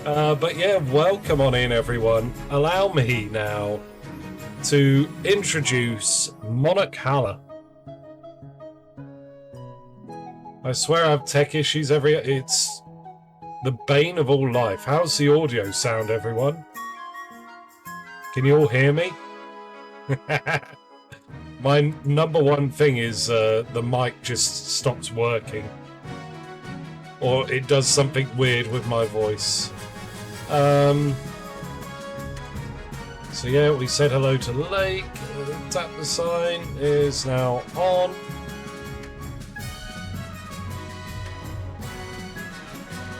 But yeah, welcome on in, everyone. Allow me now to introduce Monarch Halla. I swear I have tech issues it's the bane of all life. How's the audio sound, everyone? Can you all hear me? My number one thing is the mic just stops working. Or it does something weird with my voice. So yeah, we said hello to the lake. Tap the sign is now on.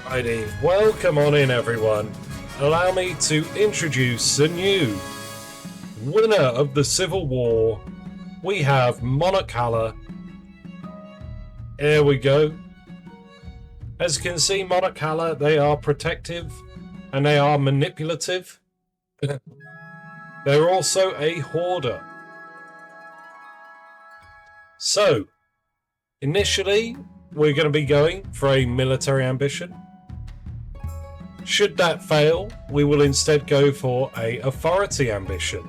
Righty, welcome on in, everyone. Allow me to introduce the new winner of the Civil War. We have Monarch Halla. Here we go. As you can see, Monarch Halla, they are protective and they are manipulative. They're also a hoarder. So, initially, we're going to be going for a military ambition. Should that fail, we will instead go for a authority ambition.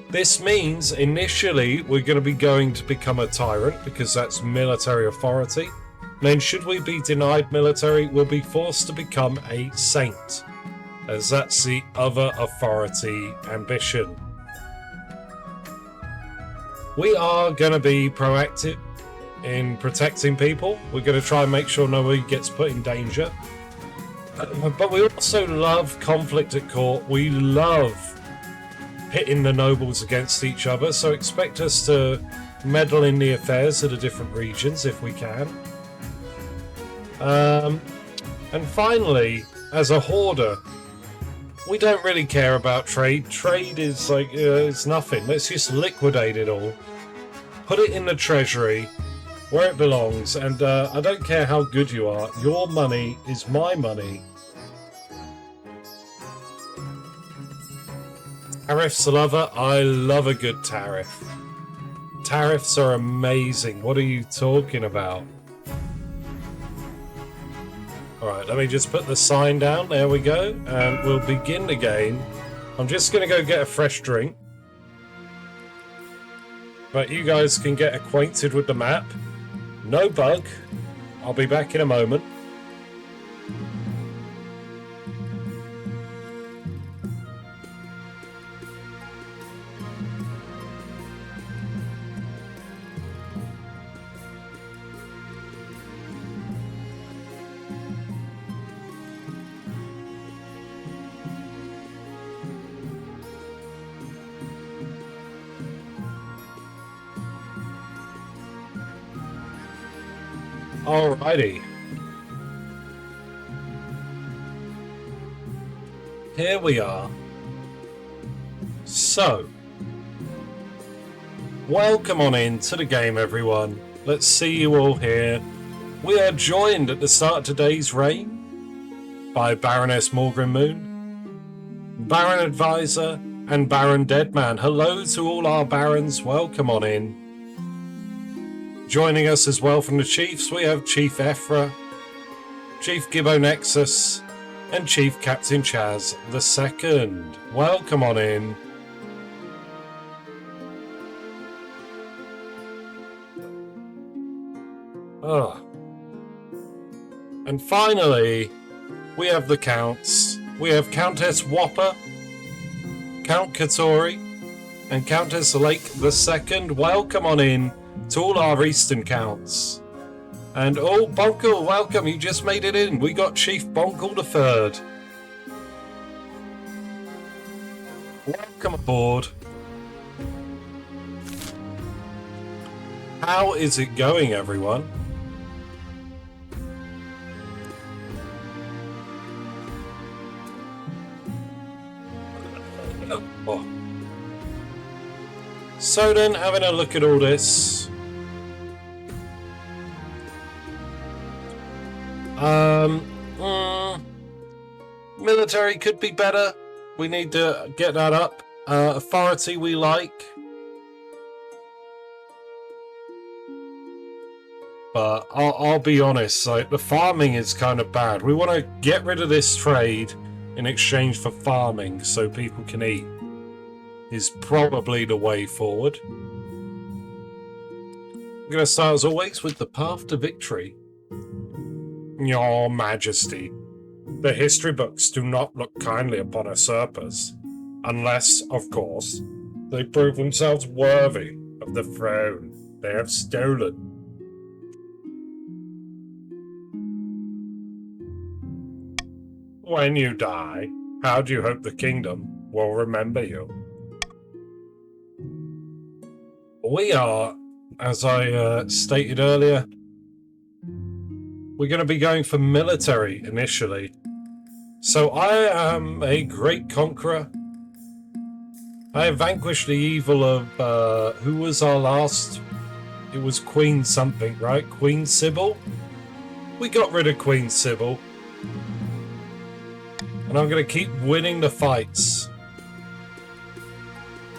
This means initially we're going to be going to become a tyrant because that's military authority. Then should we be denied military, we'll be forced to become a saint, as that's the other authority ambition. We are going to be proactive in protecting people. We're going to try and make sure nobody gets put in danger. But we also love conflict at court. We love pitting the nobles against each other, so expect us to meddle in the affairs of the different regions if we can. And finally, as a hoarder, we don't really care about trade. Trade is like, it's nothing. Let's just liquidate it all. Put it in the treasury where it belongs, and I don't care how good you are. Your money is my money. Tariffs lover, I love a good tariff. Tariffs are amazing. What are you talking about? Alright, let me just put the sign down. There we go. And we'll begin the game. I'm just going to go get a fresh drink. But you guys can get acquainted with the map. No bug. I'll be back in a moment. Alrighty. Here we are. So, welcome on in to the game, everyone. Let's see you all here. We are joined at the start of today's reign by Baroness Morgan Moon, Baron Advisor, and Baron Deadman. Hello to all our barons. Welcome on in. Joining us as well from the Chiefs, we have Chief Ephra, Chief Gibbo Nexus, and Chief Captain Chaz II. Welcome on in. And finally, we have the Counts. We have Countess Whopper, Count Katori, and Countess Lake II. Welcome on in to all our Eastern Counts. And oh, Bonkle, welcome, you just made it in. We got Chief Bonkle III. Welcome aboard. How is it going, everyone? Oh. So then, having a look at all this, military could be better. We need to get that up. Authority we like. But I'll be honest, like, the farming is kind of bad. We want to get rid of this trade in exchange for farming so people can eat is probably the way forward. I'm going to start, as always, with the path to victory. Your Majesty, the history books do not look kindly upon usurpers, unless, of course, they prove themselves worthy of the throne they have stolen. When you die, how do you hope the kingdom will remember you? We are, as I stated earlier, we're going to be going for military initially. So I am a great conqueror. I have vanquished the evil of, who was our last? It was Queen something, right? Queen Sybil? We got rid of Queen Sybil. And I'm going to keep winning the fights.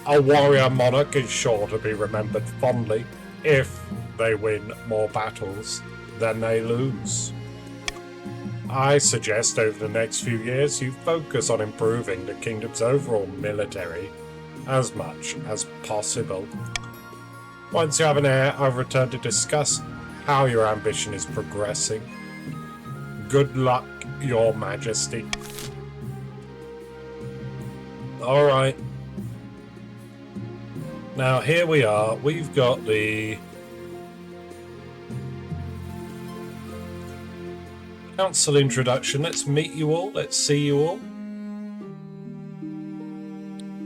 A warrior monarch is sure to be remembered fondly if they win more battles than they lose. I suggest over the next few years you focus on improving the kingdom's overall military as much as possible. Once you have an heir, I'll return to discuss how your ambition is progressing. Good luck, Your Majesty. Alright. Now here we are. We've got the council introduction. Let's meet you all. Let's see you all.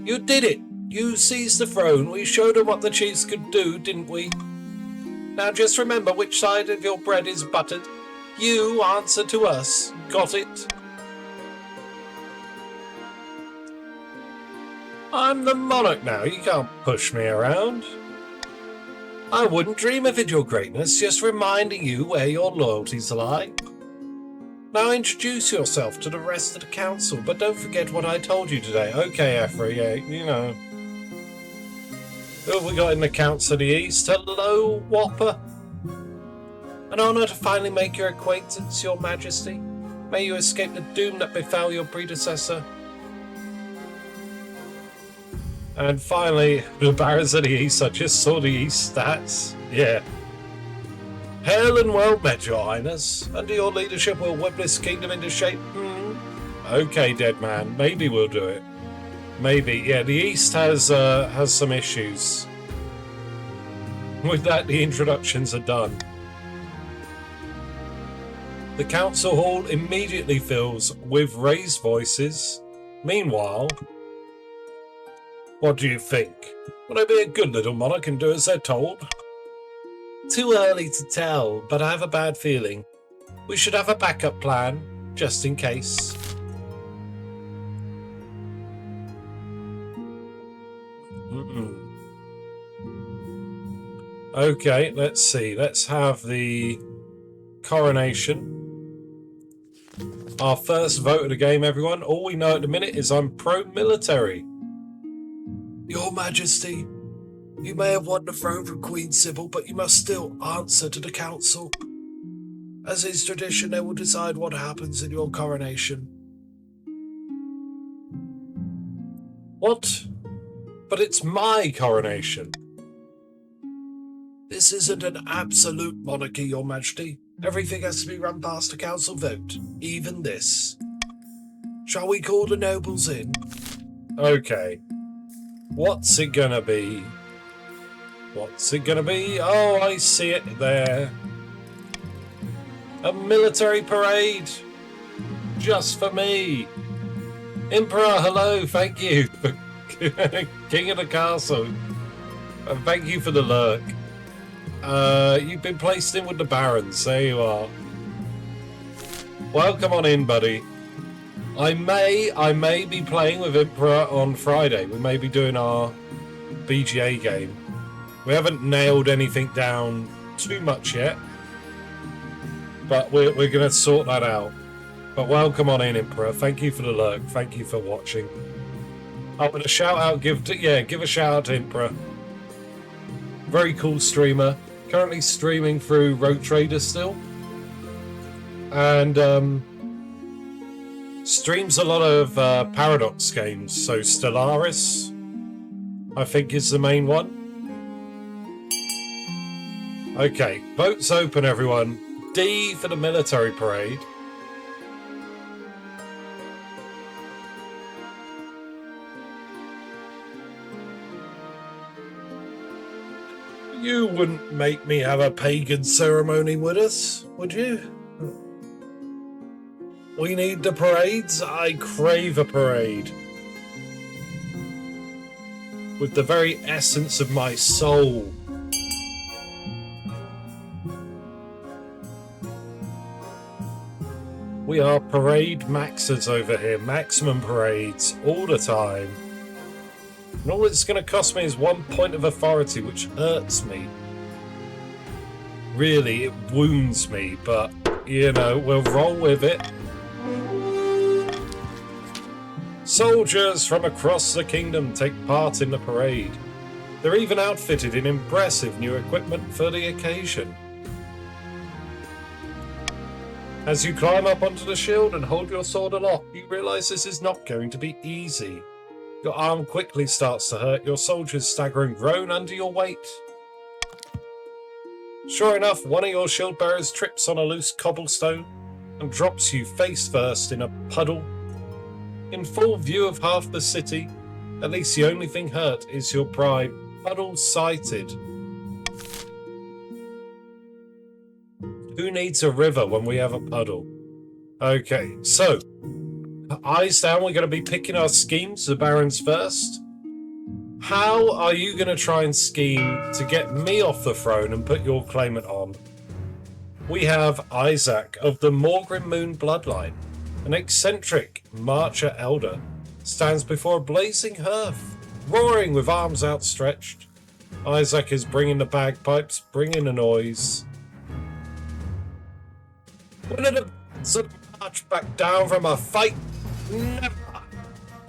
You did it! You seized the throne. We showed them what the chiefs could do, didn't we? Now just remember which side of your bread is buttered. You answer to us. Got it? I'm the monarch now. You can't push me around. I wouldn't dream of it, your greatness. Just reminding you where your loyalties lie. Now introduce yourself to the rest of the council, but don't forget what I told you today. Okay, Ephra, yeah, you know. Who have we got in the council of the east? Hello, Whopper. An honour to finally make your acquaintance, Your Majesty. May you escape the doom that befell your predecessor. And finally, the Barons of the East. I just saw the East stats. Yeah. Hail and well met, Your Highness. Under your leadership, we'll whip this kingdom into shape. Okay, dead man. Maybe we'll do it. Maybe. Yeah, the East has some issues. With that, the introductions are done. The council hall immediately fills with raised voices. Meanwhile, what do you think? Will I be a good little monarch and do as they're told? Too early to tell, but I have a bad feeling. We should have a backup plan, just in case. Okay, let's see. Let's have the coronation. Our first vote of the game, everyone. All we know at the minute is I'm pro-military. Your Majesty, you may have won the throne from Queen Sybil, but you must still answer to the council. As is tradition, they will decide what happens in your coronation. What? But it's my coronation. This isn't an absolute monarchy, Your Majesty. Everything has to be run past a council vote, even this. Shall we call the nobles in? Okay. What's it gonna be? What's it gonna be? Oh, I see it there. A military parade. Just for me. Emperor, hello, thank you. King of the castle. Thank you for the lurk. You've been placed in with the barons. There you are. Welcome on in, buddy. I may be playing with Emperor on Friday. We may be doing our BGA game. We haven't nailed anything down too much yet, but we're going to sort that out. But welcome on in, Emperor. Thank you for the lurk. Thank you for watching. I'm going to shout out, give a shout out to Emperor. Very cool streamer. Currently streaming through Rogue Trader still. And Streams a lot of Paradox games, so Stellaris, I think, is the main one. Okay, votes open, everyone. D for the military parade. You wouldn't make me have a pagan ceremony with us, would you? We need the parades. I crave a parade. With the very essence of my soul. We are parade maxers over here. Maximum parades all the time. And all it's going to cost me is 1 point of authority, which hurts me. Really, it wounds me, but, you know, we'll roll with it. Soldiers from across the kingdom take part in the parade. They're even outfitted in impressive new equipment for the occasion. As you climb up onto the shield and hold your sword aloft, you realise this is not going to be easy. Your arm quickly starts to hurt, your soldiers stagger and groan under your weight. Sure enough, one of your shield bearers trips on a loose cobblestone and drops you face first in a puddle. In full view of half the city, at least the only thing hurt is your pride. Puddle sighted. Who needs a river when we have a puddle? Okay, so eyes down, we're going to be picking our schemes, the barons first. How are you going to try and scheme to get me off the throne and put your claimant on? We have Isaac of the Morgrim Moon bloodline, an eccentric marcher elder, stands before a blazing hearth, roaring with arms outstretched. Isaac is bringing the bagpipes, bringing the noise. When did the march back down from a fight? Never.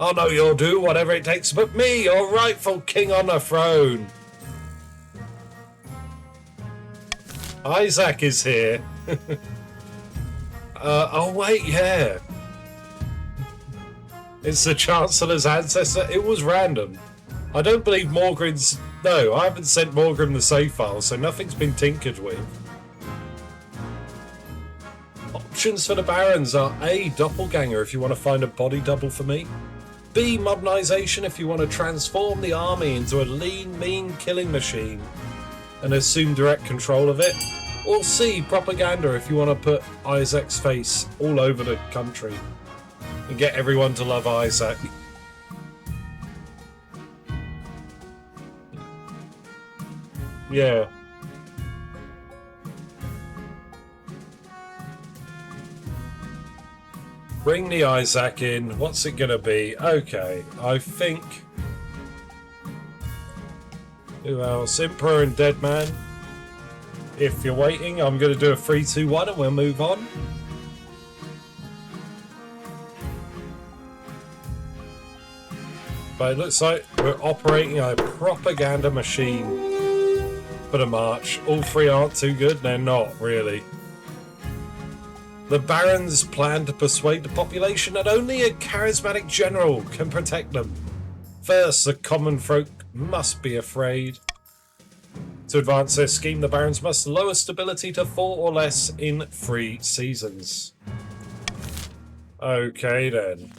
I know you'll do whatever it takes to put me, your rightful king, on the throne. Isaac is here. Oh wait, yeah. It's the Chancellor's ancestor. It was random. I don't believe Morgrim's... No, I haven't sent Morgrim the save file, so nothing's been tinkered with. Options for the barons are A, doppelganger if you want to find a body double for me. B, modernization if you want to transform the army into a lean, mean killing machine and assume direct control of it. Or C, propaganda if you want to put Isaac's face all over the country and get everyone to love Isaac. Yeah. Bring the Isaac in. What's it gonna be? Okay, I think... Who else? Emperor and Dead Man. If you're waiting, I'm gonna do a 3, 2, 1 and we'll move on. But it looks like we're operating a propaganda machine for the march. All three aren't too good. They're not, really. The barons plan to persuade the population that only a charismatic general can protect them. First, the common folk must be afraid. To advance their scheme, the barons must lower stability to 4 or less in 3 seasons. Okay then.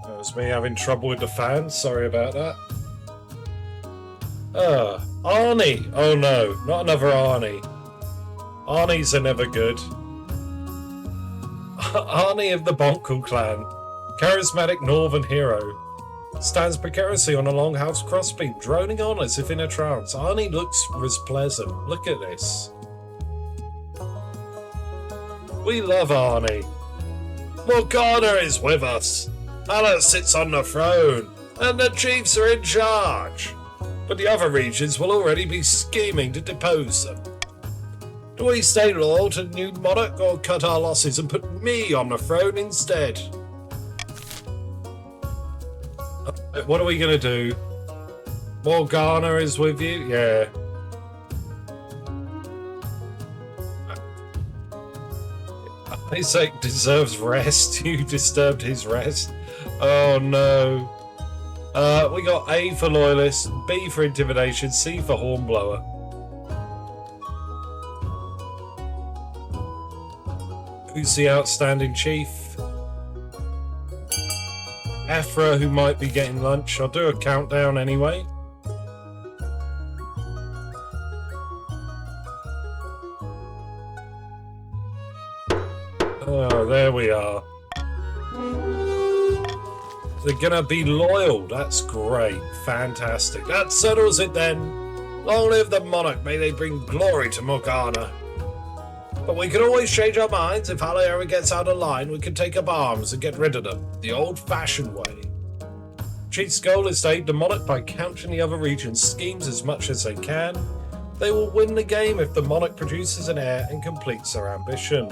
That was me having trouble with the fan, sorry about that. Arnie! Oh no, not another Arnie. Arnies are never good. Arnie of the Bonkle clan, charismatic northern hero, stands precariously on a longhouse crossbeam, droning on as if in a trance. Arnie looks pleasant. Look at this. We love Arnie. Morgana is with us. Halla sits on the throne, and the chiefs are in charge. But the other regions will already be scheming to depose them. Do we stay loyal to the new monarch or cut our losses and put me on the throne instead? What are we gonna do? Morgana is with you? Yeah. Isaac deserves rest. You disturbed his rest. Oh no. We got A for loyalist, B for intimidation, C for hornblower. Who's the outstanding chief? Ephra, who might be getting lunch. I'll do a countdown anyway. Oh, there we are. They're gonna be loyal. That's great. Fantastic. That settles it then. Long live the Monarch. May they bring glory to Morgana. But we can always change our minds. If Halla ever gets out of line, we can take up arms and get rid of them. The old-fashioned way. Chief's goal is to aid the Monarch by countering the other region's schemes as much as they can. They will win the game if the Monarch produces an heir and completes their ambition.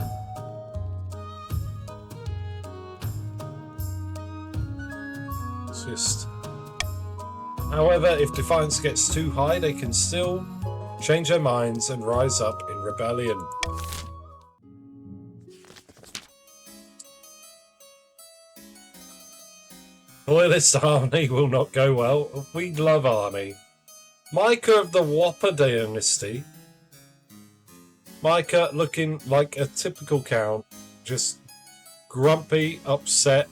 However, if defiance gets too high, they can still change their minds and rise up in rebellion. Loyalist Arnie will not go well. We love Arnie. Micah of the Whopper Dynasty. Micah looking like a typical count, just grumpy, upset.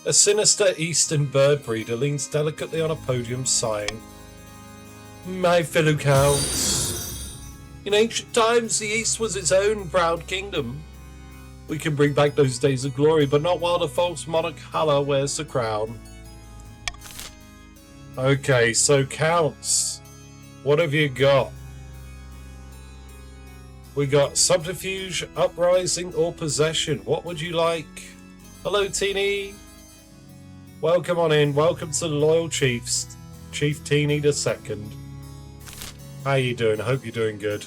A sinister eastern bird breeder leans delicately on a podium, sighing. My fellow counts. In ancient times, the East was its own proud kingdom. We can bring back those days of glory, but not while the false monarch Halla wears the crown. Okay, so counts. What have you got? We got subterfuge, uprising, or possession. What would you like? Hello, Teeny. Welcome on in. Welcome to the Loyal Chiefs. Chief Teeny II. How you doing? I hope you're doing good.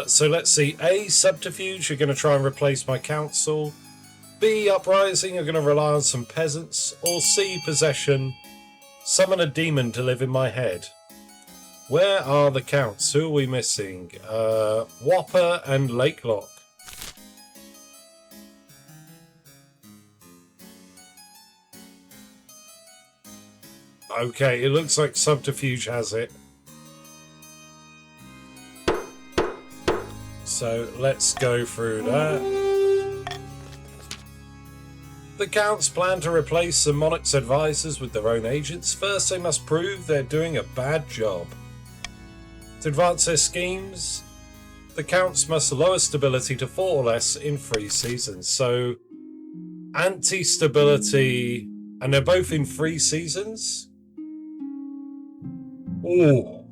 So let's see. A, subterfuge. You're going to try and replace my council. B, uprising. You're going to rely on some peasants. Or C, possession. Summon a demon to live in my head. Where are the counts? Who are we missing? Whopper and Lakelock. Okay, it looks like subterfuge has it. So let's go through that. The counts plan to replace the monarch's advisors with their own agents. First, they must prove they're doing a bad job. To advance their schemes, the counts must lower stability to 4 or less in 3 seasons. So, anti-stability, and they're both in 3 seasons? Ooh.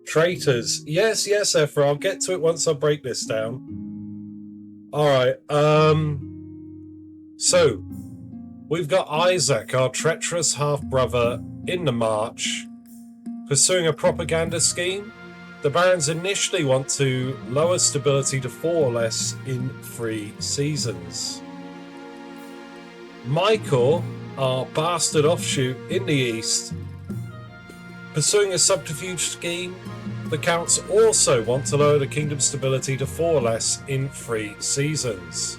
Traitors. Yes, Ephra. I'll get to it once I break this down. Alright, so, we've got Isaac, our treacherous half-brother, in the march, pursuing a propaganda scheme. The barons initially want to lower stability to 4 or less in 3 seasons. Michael, our bastard offshoot in the east, pursuing a subterfuge scheme. The counts also want to lower the kingdom's stability to 4 or less in 3 seasons.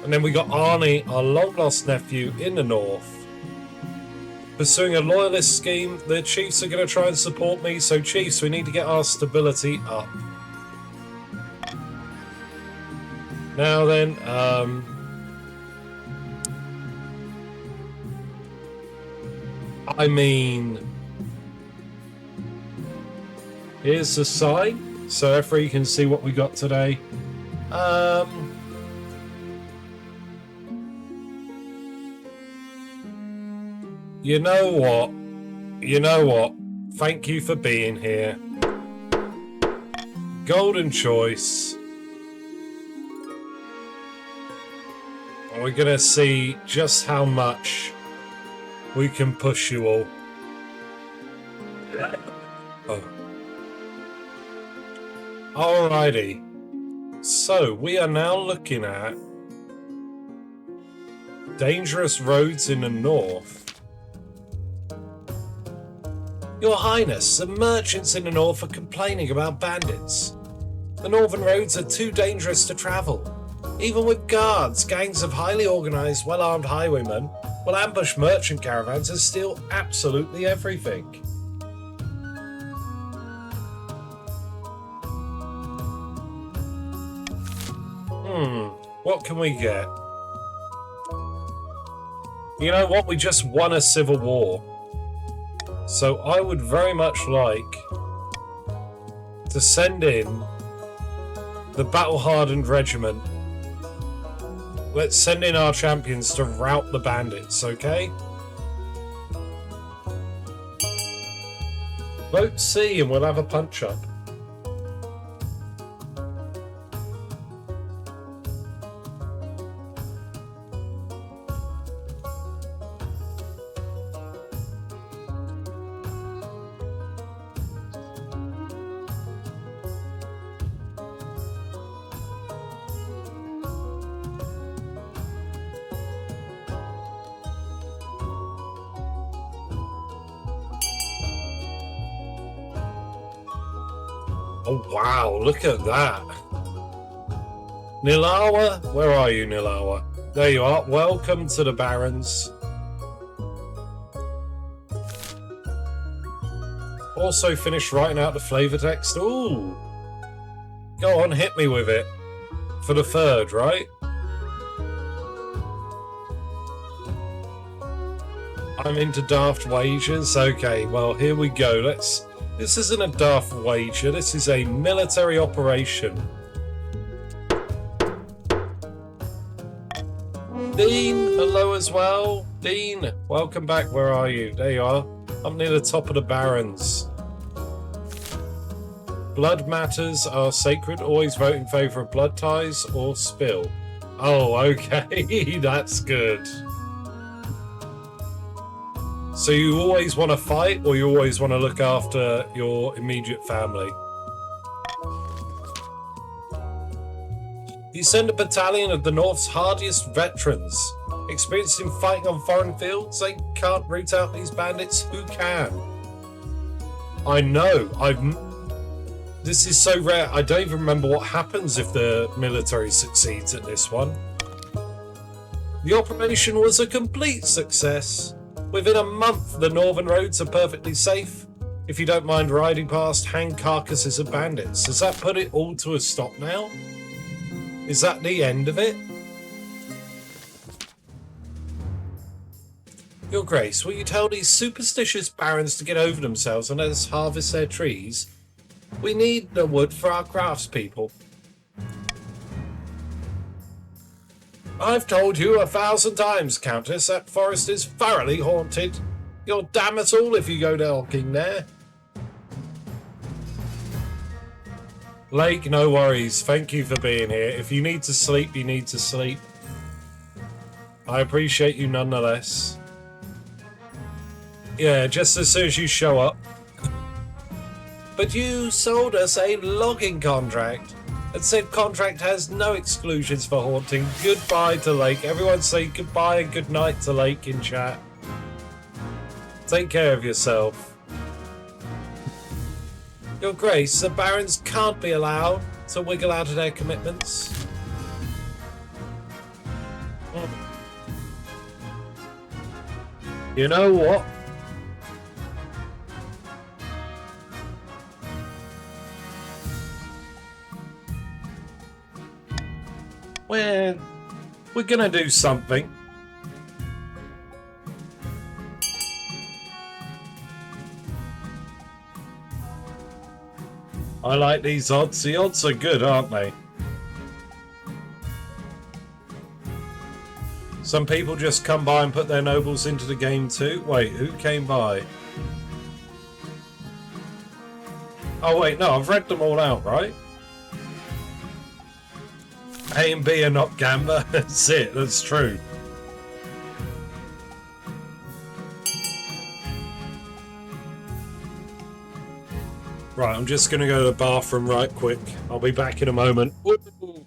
And then we got Arnie, our long-lost nephew, in the north, pursuing a loyalist scheme. The chiefs are going to try and support me, so chiefs, we need to get our stability up. Now then, I mean, here's the sign, so everybody you can see what we got today. You know what? You know what? Thank you for being here. Golden choice. We're gonna see just how much we can push you all. Oh. Alrighty. So we are now looking at Dangerous roads in the north. Your Highness, the merchants in the north are complaining about bandits. The northern roads are too dangerous to travel. Even with guards, gangs of highly organised, well-armed highwaymen will ambush merchant caravans and steal absolutely everything. What can we get? You know what? We just won a civil war. So I would very much like to send in the battle-hardened regiment. Let's send in our champions to rout the bandits, okay? Vote C and we'll have a punch-up. Oh wow, look at that. Nilawa, where are you, Nilawa? There you are. Welcome to the Barons. Also finished writing out the flavor text. Ooh. Go on, hit me with it. For the third, right? I'm into daft wagers. Okay, well, here we go. This isn't a daft wager, this is a military operation. Dean, hello as well. Dean, welcome back, where are you? There you are. I'm near the top of the Barons. Blood matters are sacred, always vote in favour of blood ties or spill. Oh, okay, that's good. So you always want to fight, or you always want to look after your immediate family? You send a battalion of the North's hardiest veterans. Experienced in fighting on foreign fields, they can't root out these bandits. Who can? I know. This is so rare. I don't even remember what happens if the military succeeds at this one. The operation was a complete success. Within a month, the northern roads are perfectly safe. If you don't mind riding past hanged carcasses of bandits. Does that put it all to a stop now? Is that the end of it? Your Grace, will you tell these superstitious barons to get over themselves and let us harvest their trees? We need the wood for our craftspeople. I've told you 1,000 times, Countess, that forest is thoroughly haunted. You'll damn us all if you go knocking there. Lake, no worries. Thank you for being here. If you need to sleep, you need to sleep. I appreciate you nonetheless. Yeah, just as soon as you show up. But you sold us a logging contract. And said contract has no exclusions for haunting. Goodbye to Lake. Everyone say goodbye and good night to Lake in chat. Take care of yourself. Your Grace, the barons can't be allowed to wiggle out of their commitments. You know what? We're gonna do something. I like these odds. The odds are good, aren't they? Some people just come by and put their nobles into the game too. Wait, who came by? Oh wait, no, I've read them all out, right? A and B are not Gamba. That's it. That's true. Right, I'm just going to go to the bathroom right quick. I'll be back in a moment. Ooh.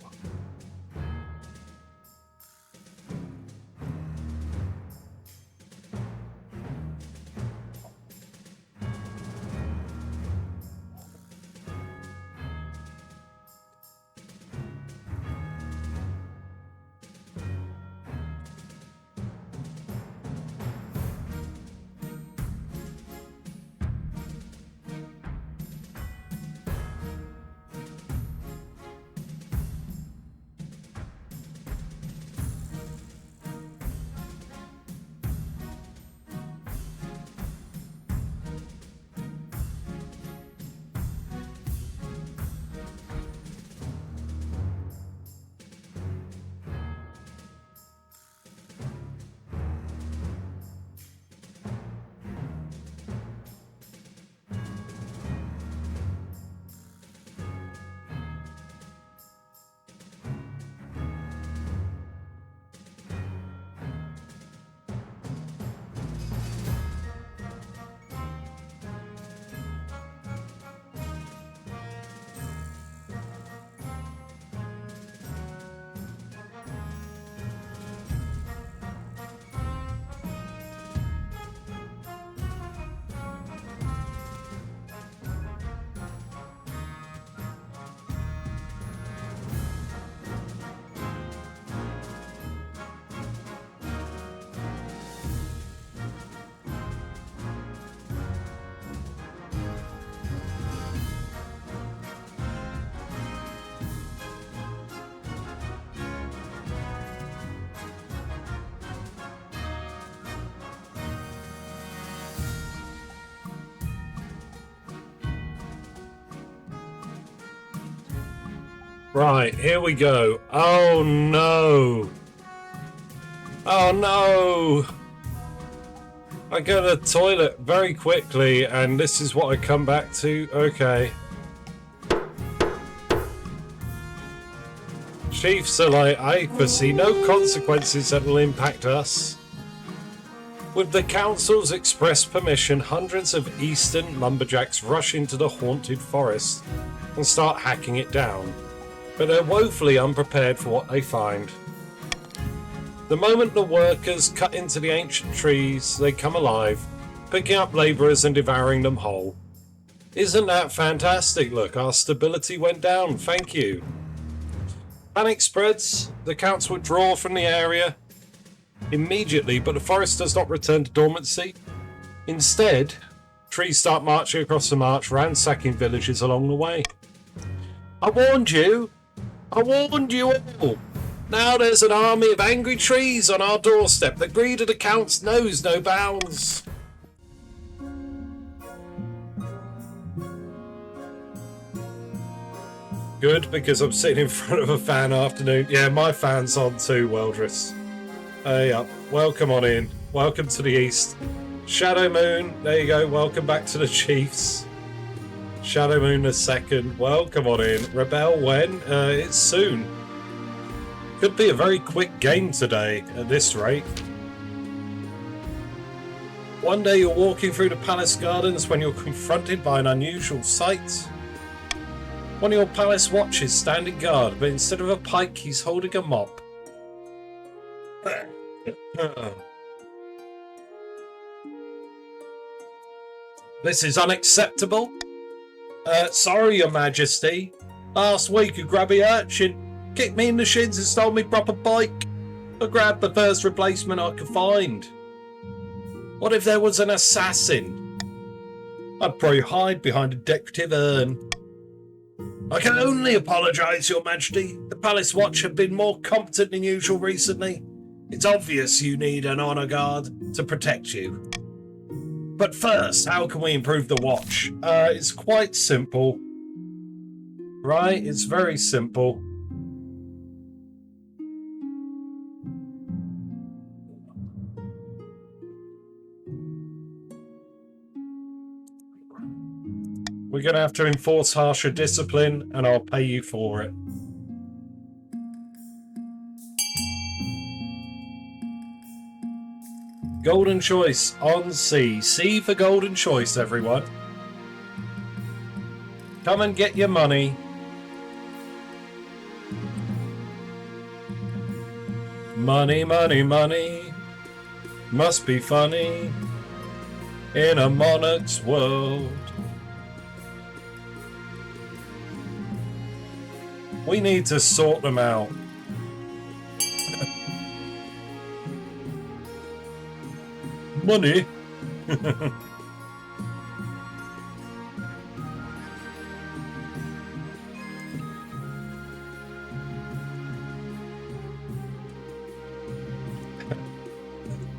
Right, here we go. Oh no! Oh no! I go to the toilet very quickly, and this is what I come back to. Okay. Chiefs are like, I foresee no consequences that will impact us. With the council's express permission, hundreds of eastern lumberjacks rush into the haunted forest and start hacking it down. But they're woefully unprepared for what they find. The moment the workers cut into the ancient trees, they come alive, picking up labourers and devouring them whole. Isn't that fantastic? Look, our stability went down, thank you. Panic spreads, the counts withdraw from the area immediately, but the forest does not return to dormancy. Instead, trees start marching across the march, ransacking villages along the way. I warned you! I warned you all! Now there's an army of angry trees on our doorstep. The greed of the counts knows no bounds. Good, because I'm sitting in front of a fan afternoon. Yeah, my fan's on too, Weldris. Hey up. Welcome on in. Welcome to the east. Shadow Moon, there you go. Welcome back to the Chiefs. Shadow Moon the second. Welcome on in. Rebel when? It's soon. Could be a very quick game today at this rate. One day you're walking through the palace gardens when you're confronted by an unusual sight. One of your palace watches standing guard, but instead of a pike, he's holding a mop. This is unacceptable. Sorry, Your Majesty. Last week a grubby urchin kicked me in the shins and stole me proper bike. I grabbed the first replacement I could find. What if there was an assassin? I'd probably hide behind a decorative urn. I can only apologise, Your Majesty. The Palace Watch have been more competent than usual recently. It's obvious you need an honour guard to protect you. But first, how can we improve the watch? It's quite simple. Right? It's very simple. We're going to have to enforce harsher discipline, and I'll pay you for it. Golden Choice on C. C for Golden Choice, everyone. Come and get your money. Money, money, money. Must be funny in a monarch's world. We need to sort them out. Money?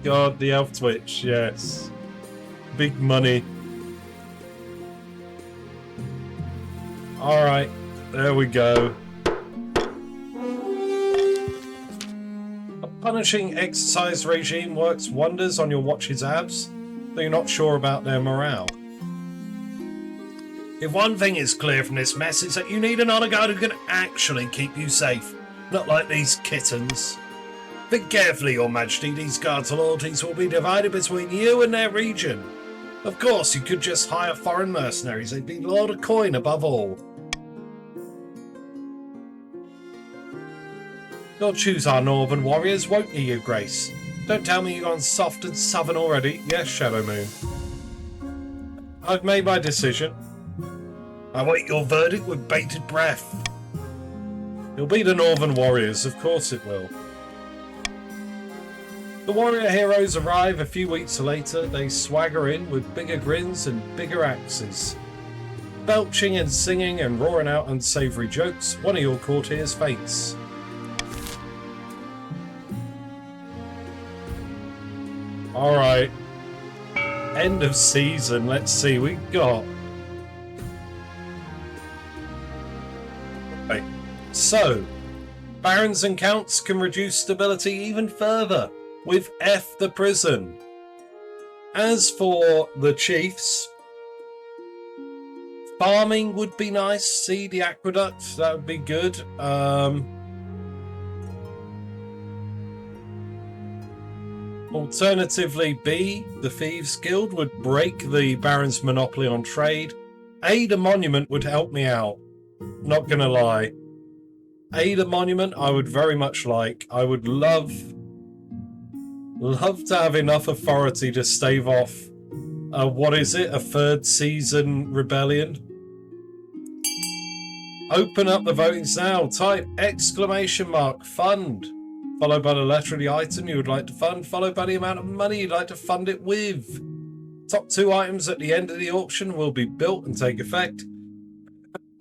God, the elf twitch, yes. Big money. Alright, there we go. Punishing exercise regime works wonders on your watch's abs, though you're not sure about their morale. If one thing is clear from this mess, it's that you need an honour guard who can actually keep you safe, not like these kittens. Think carefully, Your Majesty, these guards' loyalties will be divided between you and their region. Of course, you could just hire foreign mercenaries, they'd be loyal to coin above all. You'll choose our northern warriors, won't you, Your Grace? Don't tell me you've gone soft and southern already. Yes, Shadow Moon. I've made my decision. I wait your verdict with bated breath. You'll be the northern warriors, of course it will. The warrior heroes arrive a few weeks later. They swagger in with bigger grins and bigger axes. Belching and singing and roaring out unsavoury jokes, one of your courtiers faints. Alright. End of season. Let's see. We got... Right. So, barons and counts can reduce stability even further with F the prison. As for the chiefs, farming would be nice. See the aqueduct, that would be good. Alternatively, B, the Thieves Guild would break the Baron's monopoly on trade. A, the monument would help me out. Not gonna lie. A, the monument I would very much like. I would love to have enough authority to stave off what is it? A third season rebellion? Open up the votings now. Type !fund. Followed by the letter of the item you would like to fund, followed by the amount of money you'd like to fund it with. Top 2 items at the end of the auction will be built and take effect.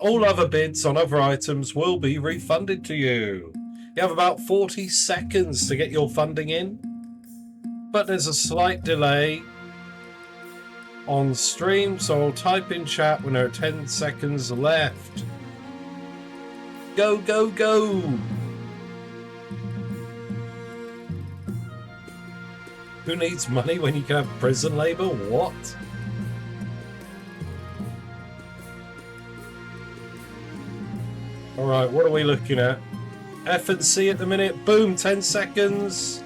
All other bids on other items will be refunded to you. You have about 40 seconds to get your funding in, but there's a slight delay on stream, so I'll type in chat when there are 10 seconds left. Go, go, go! Who needs money when you can have prison labour? What? Alright, what are we looking at? F and C at the minute. Boom, 10 seconds.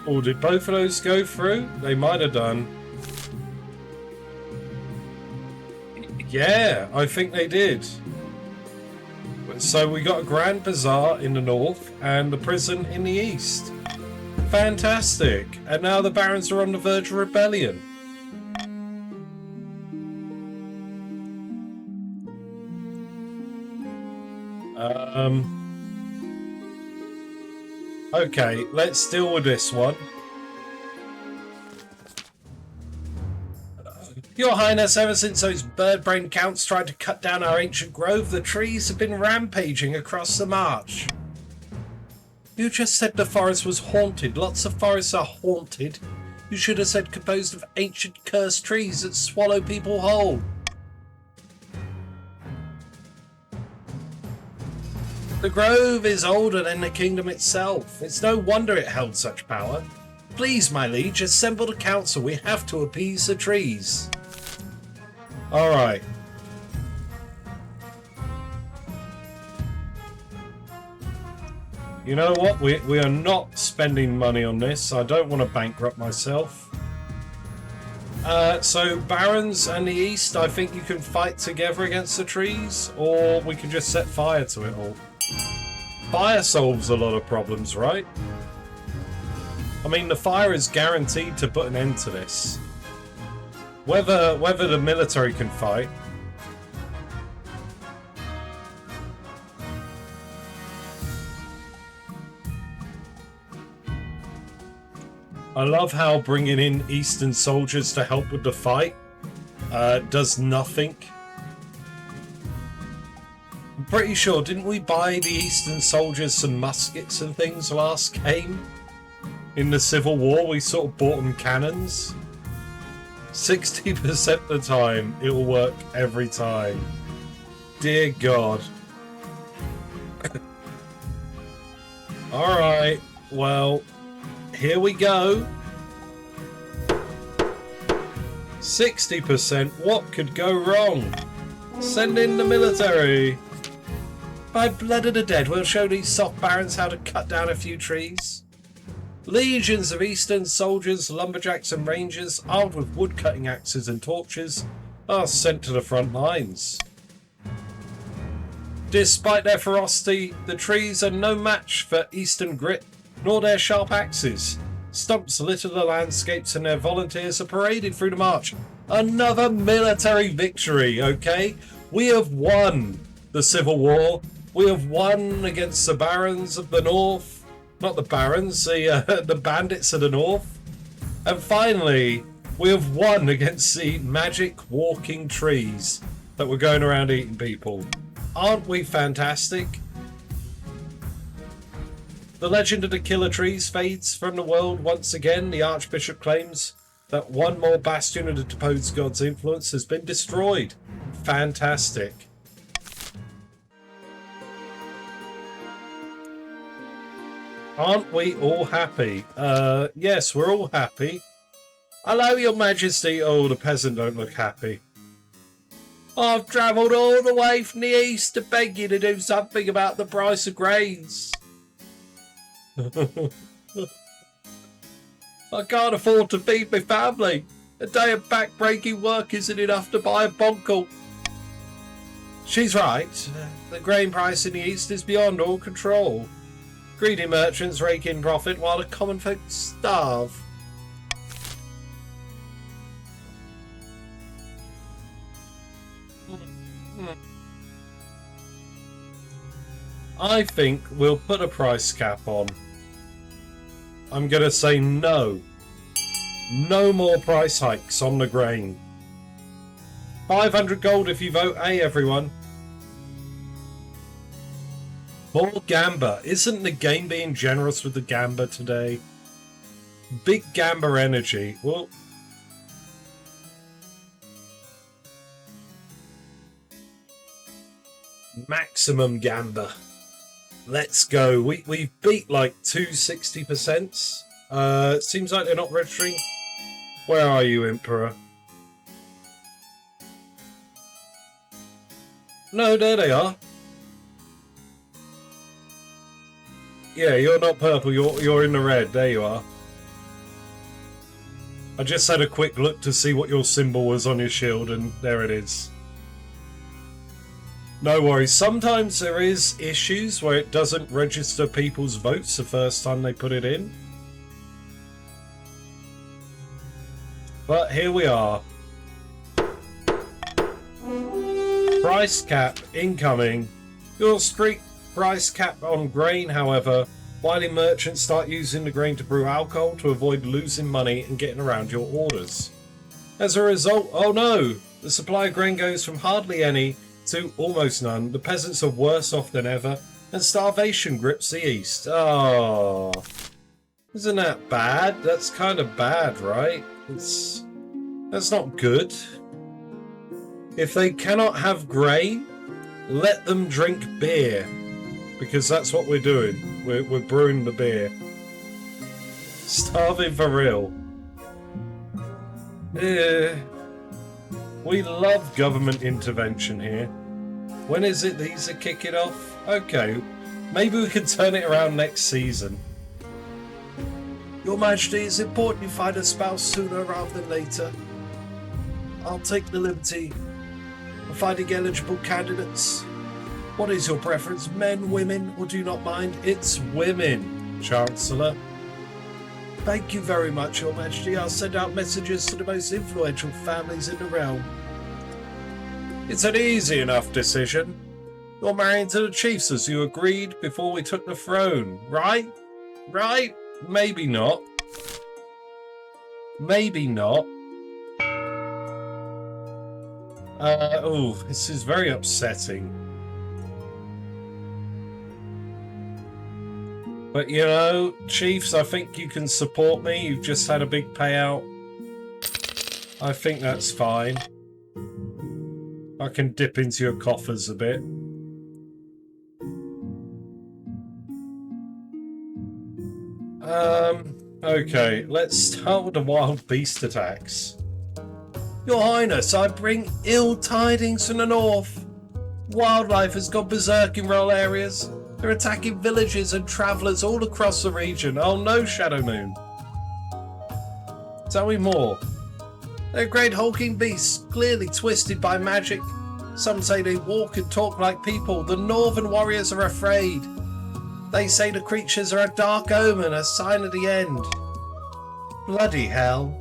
Oh, did both of those go through? They might have done. Yeah, I think they did. So we got a grand bazaar in the north and the prison in the east. Fantastic. And now the barons are on the verge of rebellion. Okay, let's deal with this one. Your Highness, ever since those bird-brain counts tried to cut down our ancient grove, the trees have been rampaging across the march. You just said the forest was haunted. Lots of forests are haunted. You should have said composed of ancient cursed trees that swallow people whole. The grove is older than the kingdom itself. It's no wonder it held such power. Please, my liege, assemble the council. We have to appease the trees. Alright. You know what? We are not spending money on this. I don't want to bankrupt myself. So barons and the east, I think you can fight together against the trees, or we can just set fire to it all. Fire solves a lot of problems, right? I mean, the fire is guaranteed to put an end to this. Whether the military can fight. I love how bringing in Eastern soldiers to help with the fight does nothing. I'm pretty sure, didn't we buy the Eastern soldiers some muskets and things last game? In the Civil War, we sort of bought them cannons. 60% of the time, it will work every time. Dear God. Alright, well, here we go. 60%, what could go wrong? Send in the military. By blood of the dead, we'll show these soft barons how to cut down a few trees. Legions of Eastern soldiers, lumberjacks and rangers, armed with wood-cutting axes and torches, are sent to the front lines. Despite their ferocity, the trees are no match for Eastern grit, nor their sharp axes. Stumps litter the landscapes and their volunteers are paraded through the march. Another military victory, okay? We have won the Civil War. We have won against the barons of the north. Not the barons, the bandits of the north. And finally, we have won against the magic walking trees that were going around eating people. Aren't we fantastic? The legend of the killer trees fades from the world once again. The Archbishop claims that one more bastion of the deposed god's influence has been destroyed. Fantastic. Aren't we all happy? Yes, we're all happy. Hello, Your Majesty. Oh, the peasant don't look happy. I've travelled all the way from the east to beg you to do something about the price of grains. I can't afford to feed my family. A day of back-breaking work isn't enough to buy a bonkle. She's right. The grain price in the east is beyond all control. Greedy merchants rake in profit while the common folk starve. I think we'll put a price cap on. I'm going to say no. No more price hikes on the grain. 500 gold if you vote A, everyone. More gamba. Isn't the game being generous with the gamba today? Big gamba energy. Well, maximum gamba. Let's go. We beat like 260%. Seems like they're not registering. Where are you, Emperor? No, there they are. Yeah, you're not purple. You're in the red. There you are. I just had a quick look to see what your symbol was on your shield, and there it is. No worries. Sometimes there is issues where it doesn't register people's votes the first time they put it in. But here we are. Price cap incoming. Your street price cap on grain, however, wily merchants start using the grain to brew alcohol to avoid losing money and getting around your orders. As a result, oh no, the supply of grain goes from hardly any to almost none. The peasants are worse off than ever, and starvation grips the east. Oh, isn't that bad? That's kind of bad, right? That's not good. If they cannot have grain, let them drink beer, because that's what we're doing. We're brewing the beer. Starving for real. We love government intervention here. When is it these are kicking off? Okay, maybe we can turn it around next season. Your Majesty, it's important you find a spouse sooner rather than later. I'll take the liberty of finding eligible candidates. What is your preference, men, women, or do you not mind? It's women, Chancellor. Thank you very much, Your Majesty. I'll send out messages to the most influential families in the realm. It's an easy enough decision. You're marrying to the chiefs as you agreed before we took the throne, right? Right? Maybe not. Maybe not. Oh, this is very upsetting. But you know, chiefs, I think you can support me. You've just had a big payout. I think that's fine. I can dip into your coffers a bit. Okay, let's start with the wild beast attacks. Your Highness, I bring ill tidings from the north. Wildlife has gone berserk in rural areas. They're attacking villages and travellers all across the region. Oh no, Shadow Moon. Tell me more. They're great hulking beasts, clearly twisted by magic. Some say they walk and talk like people. The northern warriors are afraid. They say the creatures are a dark omen, a sign of the end. Bloody hell.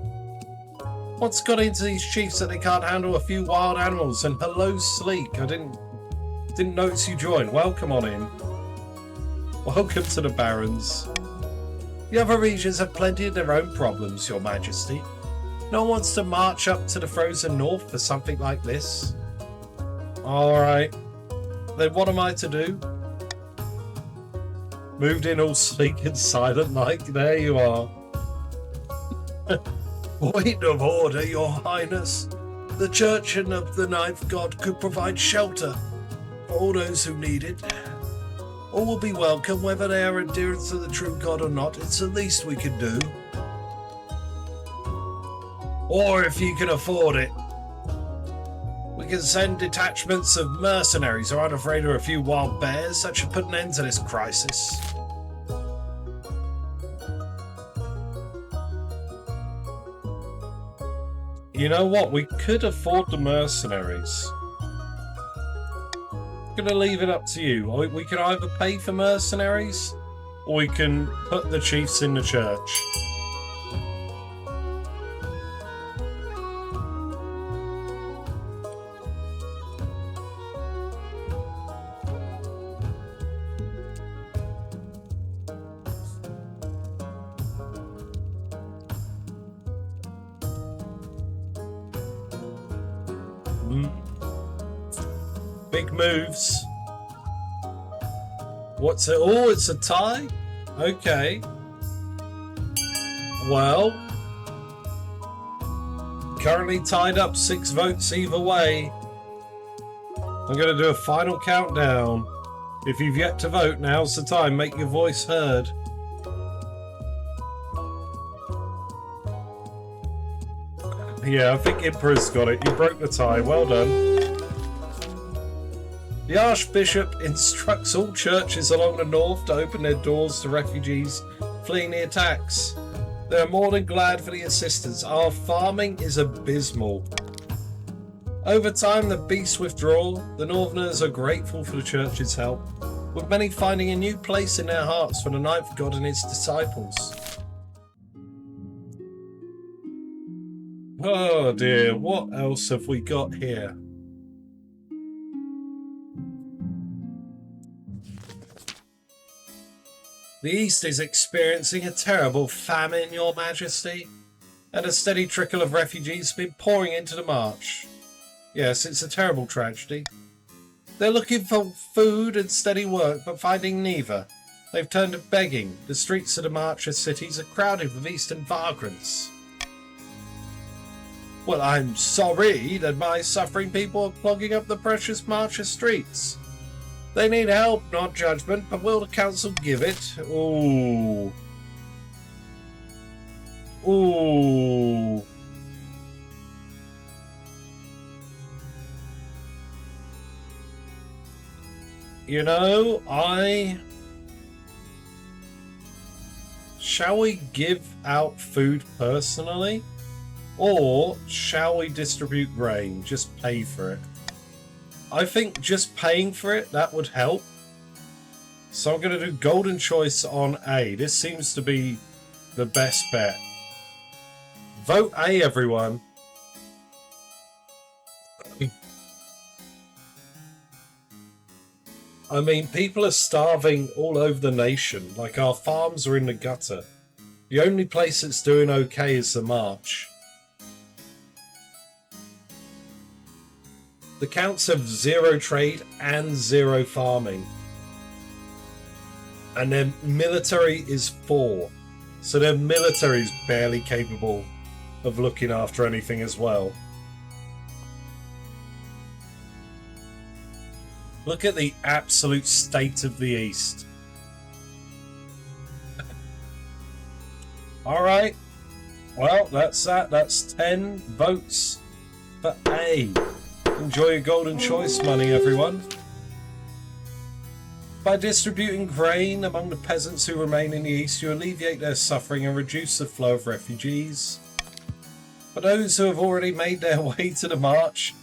What's got into these chiefs that they can't handle a few wild animals? And hello, Sleek. I didn't notice you joined. Welcome on in. Welcome to the Barons. The other regions have plenty of their own problems, Your Majesty. No one wants to march up to the frozen north for something like this. Alright. Then what am I to do? Moved in all sleek and silent like. There you are. Point of order, Your Highness. The Church and of the Ninth God could provide shelter for all those who need it. All will be welcome, whether they are adherents to the true God or not. It's the least we can do. Or if you can afford it, we can send detachments of mercenaries who aren't afraid of a few wild bears. That should put an end to this crisis. You know what? We could afford the mercenaries. I'm gonna leave it up to you. We can either pay for mercenaries, or we can put the chiefs in the church. Big moves. What's it? Oh, it's a tie? Okay. Well, currently tied up 6 votes either way. I'm going to do a final countdown. If you've yet to vote, now's the time. Make your voice heard. Yeah, I think Emperor's got it. You broke the tie. Well done. The Archbishop instructs all churches along the north to open their doors to refugees fleeing the attacks. They are more than glad for the assistance. Our farming is abysmal. Over time, the beasts withdraw. The Northerners are grateful for the church's help, with many finding a new place in their hearts for the Ninth God and his disciples. Oh dear, what else have we got here? The East is experiencing a terrible famine, Your Majesty, and a steady trickle of refugees has been pouring into the march. Yes, it's a terrible tragedy. They're looking for food and steady work, but finding neither. They've turned to begging. The streets of the Marcher cities are crowded with Eastern vagrants. Well, I'm sorry that my suffering people are clogging up the precious Marcher streets. They need help, not judgment, but will the council give it? Ooh. Ooh. You know, shall we give out food personally? Or shall we distribute grain? Just pay for it. I think just paying for it, that would help. So I'm going to do golden choice on A. This seems to be the best bet. Vote A, everyone. I mean, people are starving all over the nation. Like, our farms are in the gutter. The only place that's doing okay is the March. The counts have 0 trade and 0 farming. And their military is 4. So their military is barely capable of looking after anything as well. Look at the absolute state of the East. Alright. Well, that's that. That's 10 votes for A. Enjoy your golden choice money, everyone. By distributing grain among the peasants who remain in the East, you alleviate their suffering and reduce the flow of refugees. But those who have already made their way to the march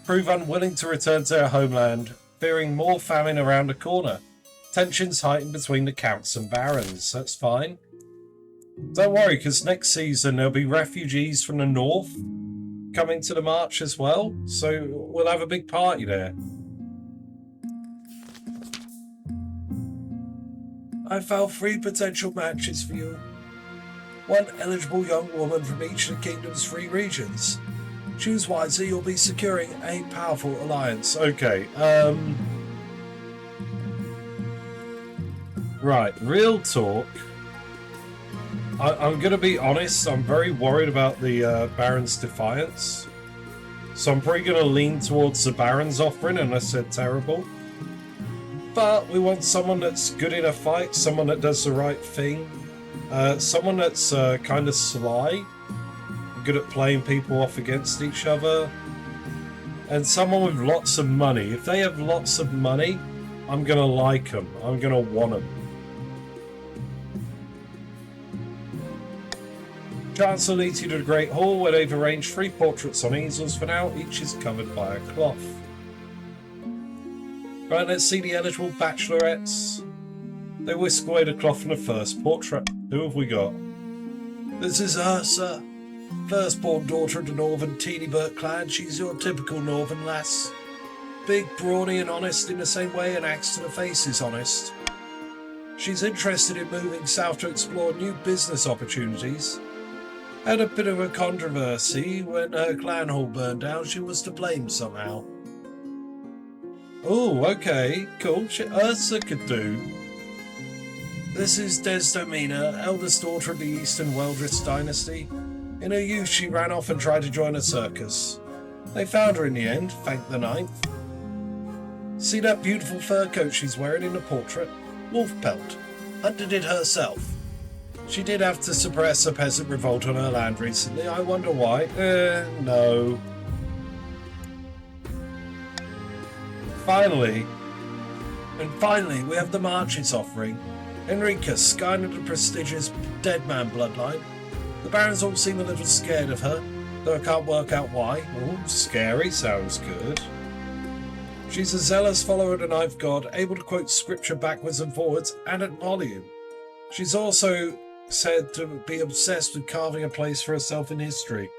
prove unwilling to return to their homeland, fearing more famine around the corner. Tensions heighten between the counts and barons. That's fine. Don't worry, because next season there'll be refugees from the north coming to the march as well, so we'll have a big party there. I found 3 potential matches for you. 1 eligible young woman from each of the kingdom's 3 regions. Choose wisely, you'll be securing a powerful alliance. Okay, Right, real talk. I'm going to be honest, I'm very worried about the Baron's Defiance. So I'm probably going to lean towards the Baron's offering unless they're terrible. But we want someone that's good in a fight, someone that does the right thing, someone that's kind of sly, good at playing people off against each other, and someone with lots of money. If they have lots of money, I'm going to like them. I'm going to want them. Chancellor leads you to the Great Hall, where they've arranged 3 portraits on easels for now. Each is covered by a cloth. Right, let's see the eligible bachelorettes. They whisk away the cloth from the first portrait. Who have we got? This is Ursa, firstborn daughter of the Northern Teeny-Burt clan. She's your typical Northern lass. Big, brawny and honest in the same way an axe to the face is honest. She's interested in moving south to explore new business opportunities. Had a bit of a controversy when her clan hall burned down. She was to blame somehow. Oh, okay, cool. Ursa could do. This is Desdemona, eldest daughter of the Eastern Weldrith Dynasty. In her youth, she ran off and tried to join a circus. They found her in the end, thank the ninth. See that beautiful fur coat she's wearing in the portrait? Wolf pelt. Hunted it herself. She did have to suppress a peasant revolt on her land recently. I wonder why. No. Finally, we have the Marches offering. Enrica, scion of the prestigious Dead Man bloodline. The barons all seem a little scared of her, though I can't work out why. Oh, scary, sounds good. She's a zealous follower of the Knife God, able to quote scripture backwards and forwards and at volume. She's also said to be obsessed with carving a place for herself in history.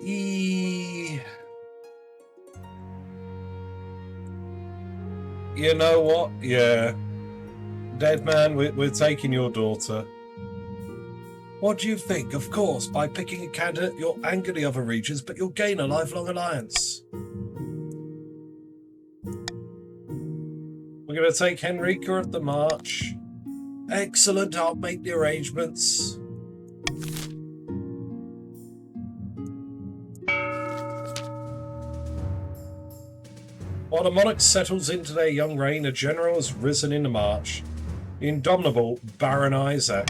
You know what? Yeah. Dead Man, we're taking your daughter. What do you think? Of course, by picking a candidate, you'll anger the other regions, but you'll gain a lifelong alliance. We're going to take Henrika of the March. Excellent, I'll make the arrangements. While the Monarch settles into their young reign, a general has risen in the march. The indomitable Baron Isaac.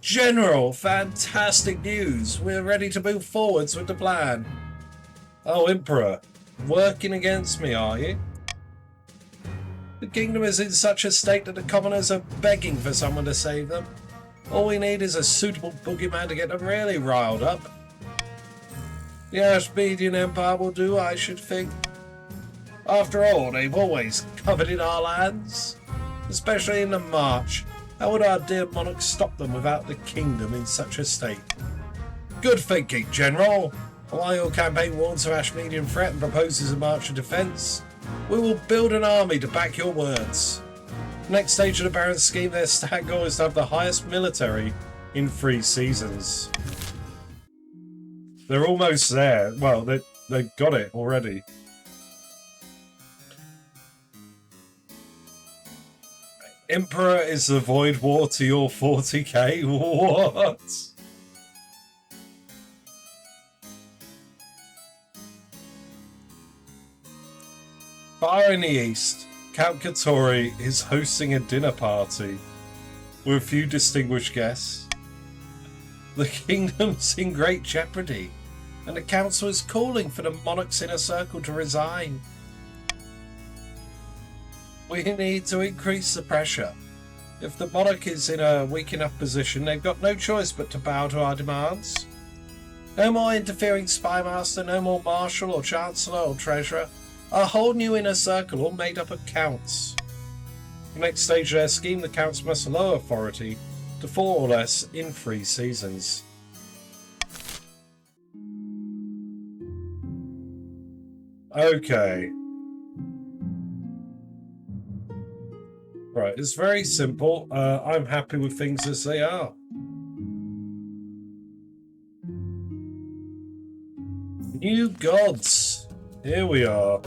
General, fantastic news. We're ready to move forwards with the plan. Oh, Emperor, working against me, are you? The kingdom is in such a state that the commoners are begging for someone to save them. All we need is a suitable boogeyman to get them really riled up. The Ashmedian Empire will do, I should think. After all, they've always coveted our lands, especially in the March. How would our dear monarch stop them without the kingdom in such a state? Good thinking, General. While your campaign warns of Ashmedian threat and proposes a march of defence, we will build an army to back your words. Next stage of the Baron's scheme, their stag goal is to have the highest military in 3 seasons. They're almost there. Well, they've got it already. Emperor is the Void War to your 40k? What? Far in the east, Count Katori is hosting a dinner party with a few distinguished guests. The kingdom's in great jeopardy, and the council is calling for the monarch's inner circle to resign. We need to increase the pressure. If the monarch is in a weak enough position, they've got no choice but to bow to our demands. No more interfering spymaster, no more marshal or chancellor or treasurer. A whole new inner circle, all made up of counts. The next stage of their scheme, the counts must lower authority to 4 or less in 3 seasons. Okay. Right, it's very simple. I'm happy with things as they are. New gods. Here we are.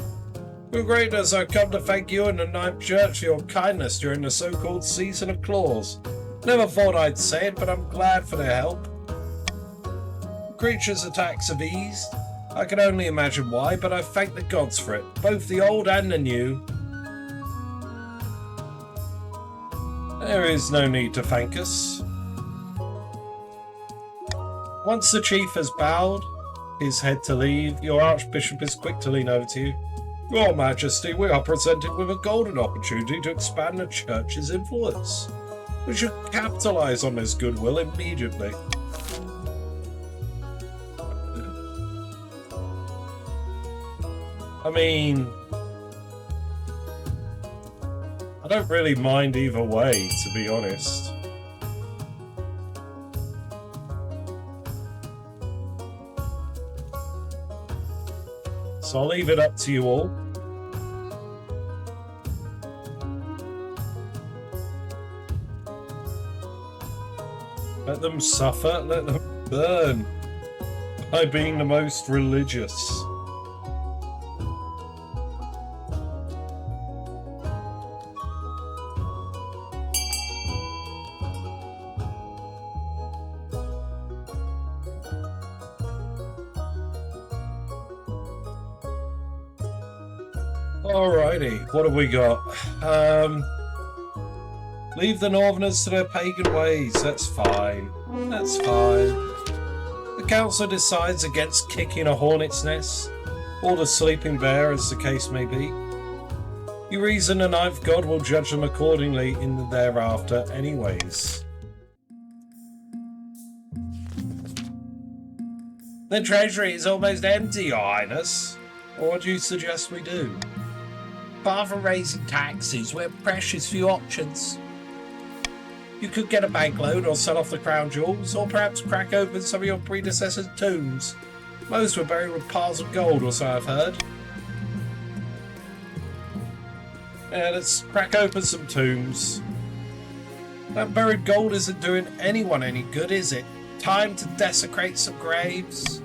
Your Greatness, I've come to thank you and the Ninth Church for your kindness during the so-called Season of Claws. Never thought I'd say it, but I'm glad for their help. Creatures' attacks have eased. I can only imagine why, but I thank the gods for it, both the old and the new. There is no need to thank us. Once the chief has bowed his head to leave, your Archbishop is quick to lean over to you. Your Majesty, we are presented with a golden opportunity to expand the Church's influence. We should capitalise on this goodwill immediately. I mean, I don't really mind either way, to be honest. So I'll leave it up to you all. Let them suffer, let them burn by being the most religious. Alrighty, what have we got? Leave the Northerners to their pagan ways. That's fine. That's fine. The council decides against kicking a hornet's nest, or the sleeping bear, as the case may be. You reason the Ninth God will judge them accordingly in the thereafter anyways. The treasury is almost empty, Your Highness. What do you suggest we do? Apart from raising taxes, we have precious few options. You could get a bank loan or sell off the crown jewels, or perhaps crack open some of your predecessors' tombs. Most were buried with piles of gold, or so I've heard. Yeah, let's crack open some tombs. That buried gold isn't doing anyone any good, is it? Time to desecrate some graves.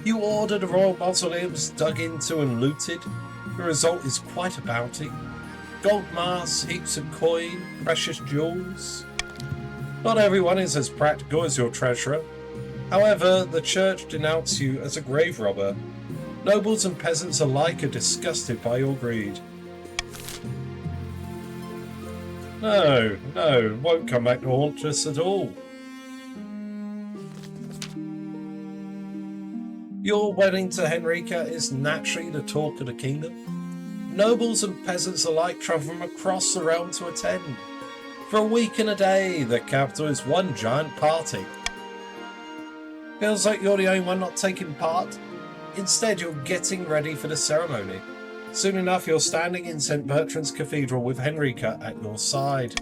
You order the royal mausoleums dug into and looted. The result is quite a bounty. Gold masks, heaps of coin, precious jewels. Not everyone is as practical as your treasurer. However, the church denounced you as a grave robber. Nobles and peasants alike are disgusted by your greed. No, won't come back to haunt us at all. Your wedding to Henrika is naturally the talk of the kingdom. Nobles and peasants alike travel from across the realm to attend. For a week and a day, the capital is one giant party. Feels like you're the only one not taking part. Instead, you're getting ready for the ceremony. Soon enough, you're standing in St. Bertrand's Cathedral with Henrika at your side.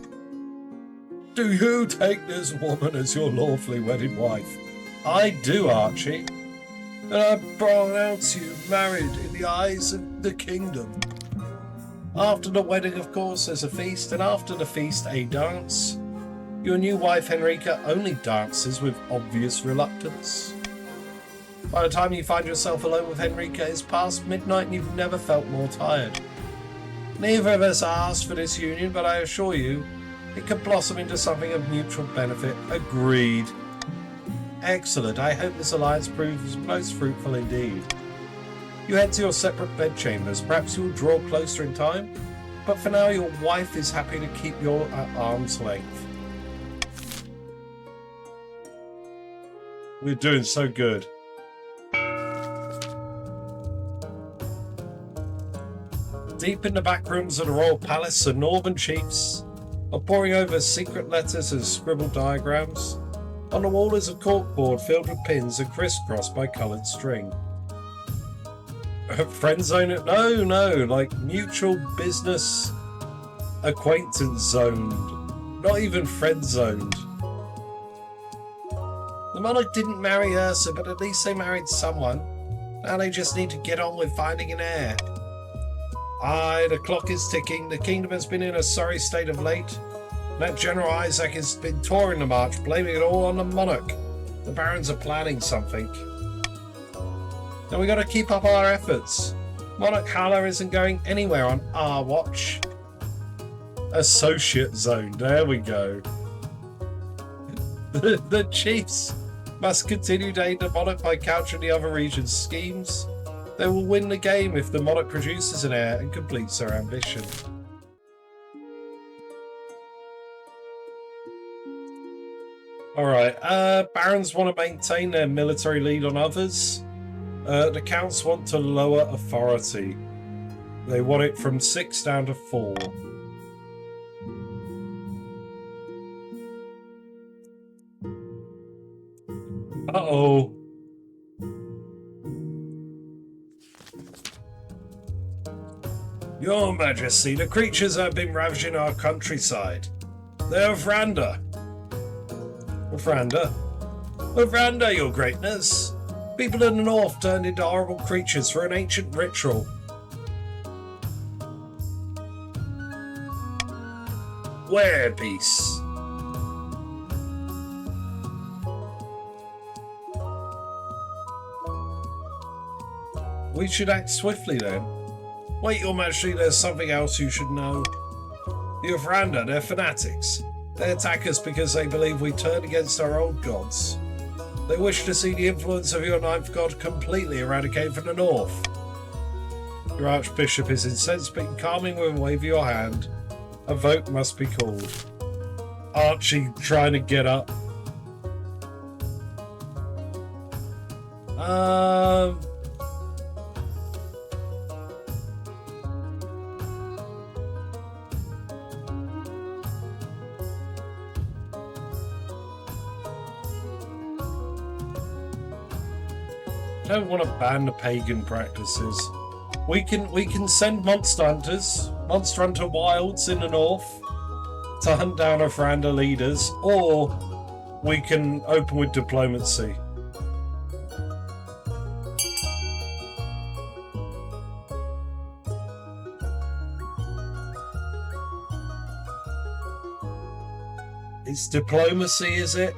Do you take this woman as your lawfully wedded wife? I do, Archie. And I pronounce you married in the eyes of the kingdom. After the wedding, of course, there's a feast, and after the feast, a dance. Your new wife, Henrika, only dances with obvious reluctance. By the time you find yourself alone with Henrika, it's past midnight and you've never felt more tired. Neither of us asked for this union, but I assure you, it could blossom into something of mutual benefit. Agreed. Excellent. I hope this alliance proves most fruitful indeed. You head to your separate bedchambers. Perhaps you'll draw closer in time, but for now your wife is happy to keep you at arm's length. We're doing so good. Deep in the back rooms of the royal palace, the northern chiefs are poring over secret letters and scribbled diagrams. On the wall is a corkboard filled with pins and crisscrossed by coloured string. Friend zone? No, like mutual business acquaintance zoned. Not even friend zoned. The monarch didn't marry Ursa, but at least they married someone. Now they just need to get on with finding an heir. Aye, the clock is ticking. The kingdom has been in a sorry state of late. That General Isaac has been touring the march, blaming it all on the monarch. The barons are planning something. Now we got to keep up our efforts. Monarch Halla isn't going anywhere on our watch. Associate zone, there we go. The chiefs must continue to aid the Monarch by countering the other region's schemes. They will win the game if the Monarch produces an heir and completes their ambition. Alright, barons want to maintain their military lead on others. The counts want to lower authority. They want it from 6 down to 4. Uh-oh. Your Majesty, the creatures have been ravaging our countryside. They're of Randa. Of Randa? Of Randa, your greatness. People in the north turned into horrible creatures for an ancient ritual. Werebeasts. We should act swiftly then. Wait, your Majesty, there's something else you should know. The of Randa, they're fanatics. They attack us because they believe we turn against our old gods. They wish to see the influence of your ninth god completely eradicated from the north. Your Archbishop is incensed, but calming with a wave of your hand. A vote must be called. Archie trying to get up. Don't want to ban the pagan practices. We can send monster hunters, monster hunter wilds in the north to hunt down our Franda leaders, or we can open with diplomacy. It's diplomacy, is it?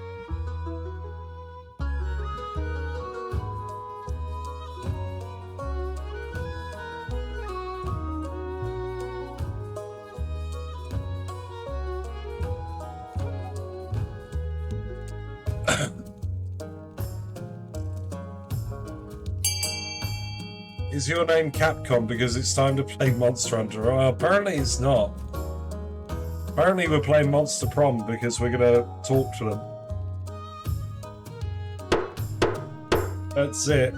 Is your name Capcom because it's time to play Monster Hunter? Well, apparently it's not. Apparently we're playing Monster Prom because we're going to talk to them. That's it.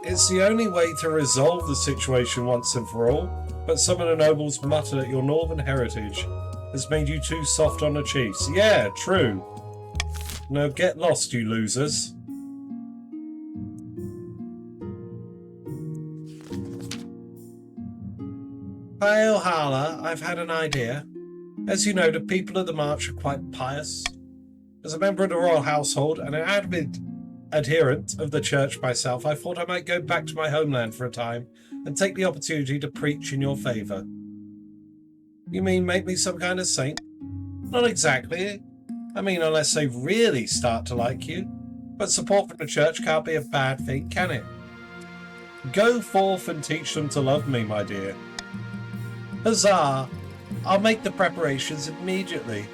It's the only way to resolve the situation once and for all, but some of the nobles mutter that your northern heritage has made you too soft on the chiefs. Yeah, true. Now get lost, you losers. Hail Halla, I've had an idea. As you know, the people of the March are quite pious. As a member of the royal household and an avid adherent of the church myself, I thought I might go back to my homeland for a time and take the opportunity to preach in your favour. You mean make me some kind of saint? Not exactly. I mean, unless they really start to like you. But support from the church can't be a bad thing, can it? Go forth and teach them to love me, my dear. Huzzah! I'll make the preparations immediately.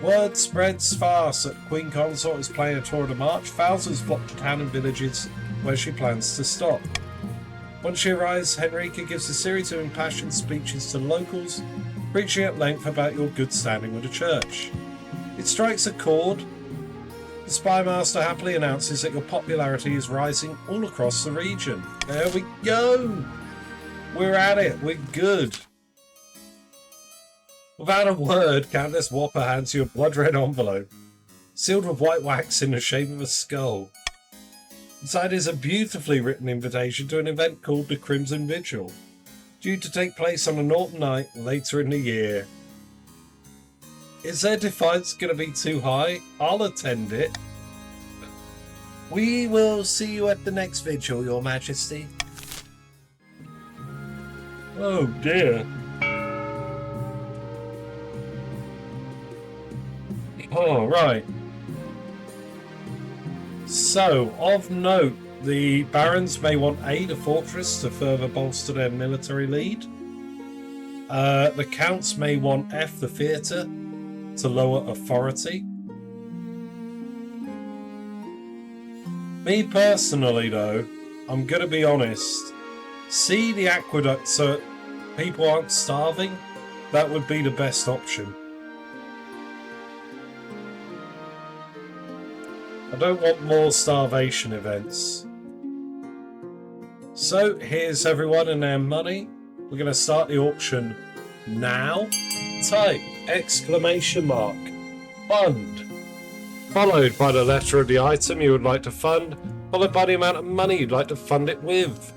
Word spreads fast that Queen Consort is planning a tour of the march. Thousands flock to town and villages where she plans to stop. Once she arrives, Henrika gives a series of impassioned speeches to locals, preaching at length about your good standing with the church. It strikes a chord. The Spy Master happily announces that your popularity is rising all across the region. There we go! We're at it. We're good. Without a word, Countess Whopper hands you a blood-red envelope, sealed with white wax in the shape of a skull. Inside is a beautifully written invitation to an event called the Crimson Vigil, due to take place on an autumn night later in the year. Is their defiance going to be too high? I'll attend it. We will see you at the next vigil, Your Majesty. Oh dear. All right. So, of note, the barons may want aid a fortress to further bolster their military lead. The counts may want F the theatre to lower authority. Me personally, though, I'm gonna be honest. See the aqueduct so people aren't starving. That would be the best option. I don't want more starvation events. So here's everyone and their money. We're going to start the auction now. Type exclamation mark fund, followed by the letter of the item you would like to fund, followed by the amount of money you'd like to fund it with.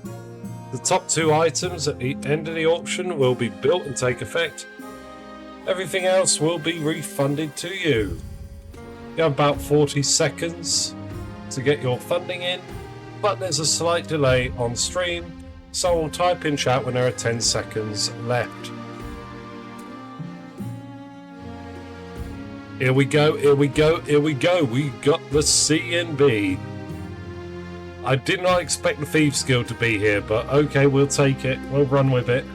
The top two items at the end of the auction will be built and take effect. Everything else will be refunded to you. You have about 40 seconds to get your funding in, but there's a slight delay on stream, so I'll type in chat when there are 10 seconds left. Here we go, here we go, here we go. We got the C&B. I did not expect the Thieves Guild to be here, but okay, we'll take it. We'll run with it.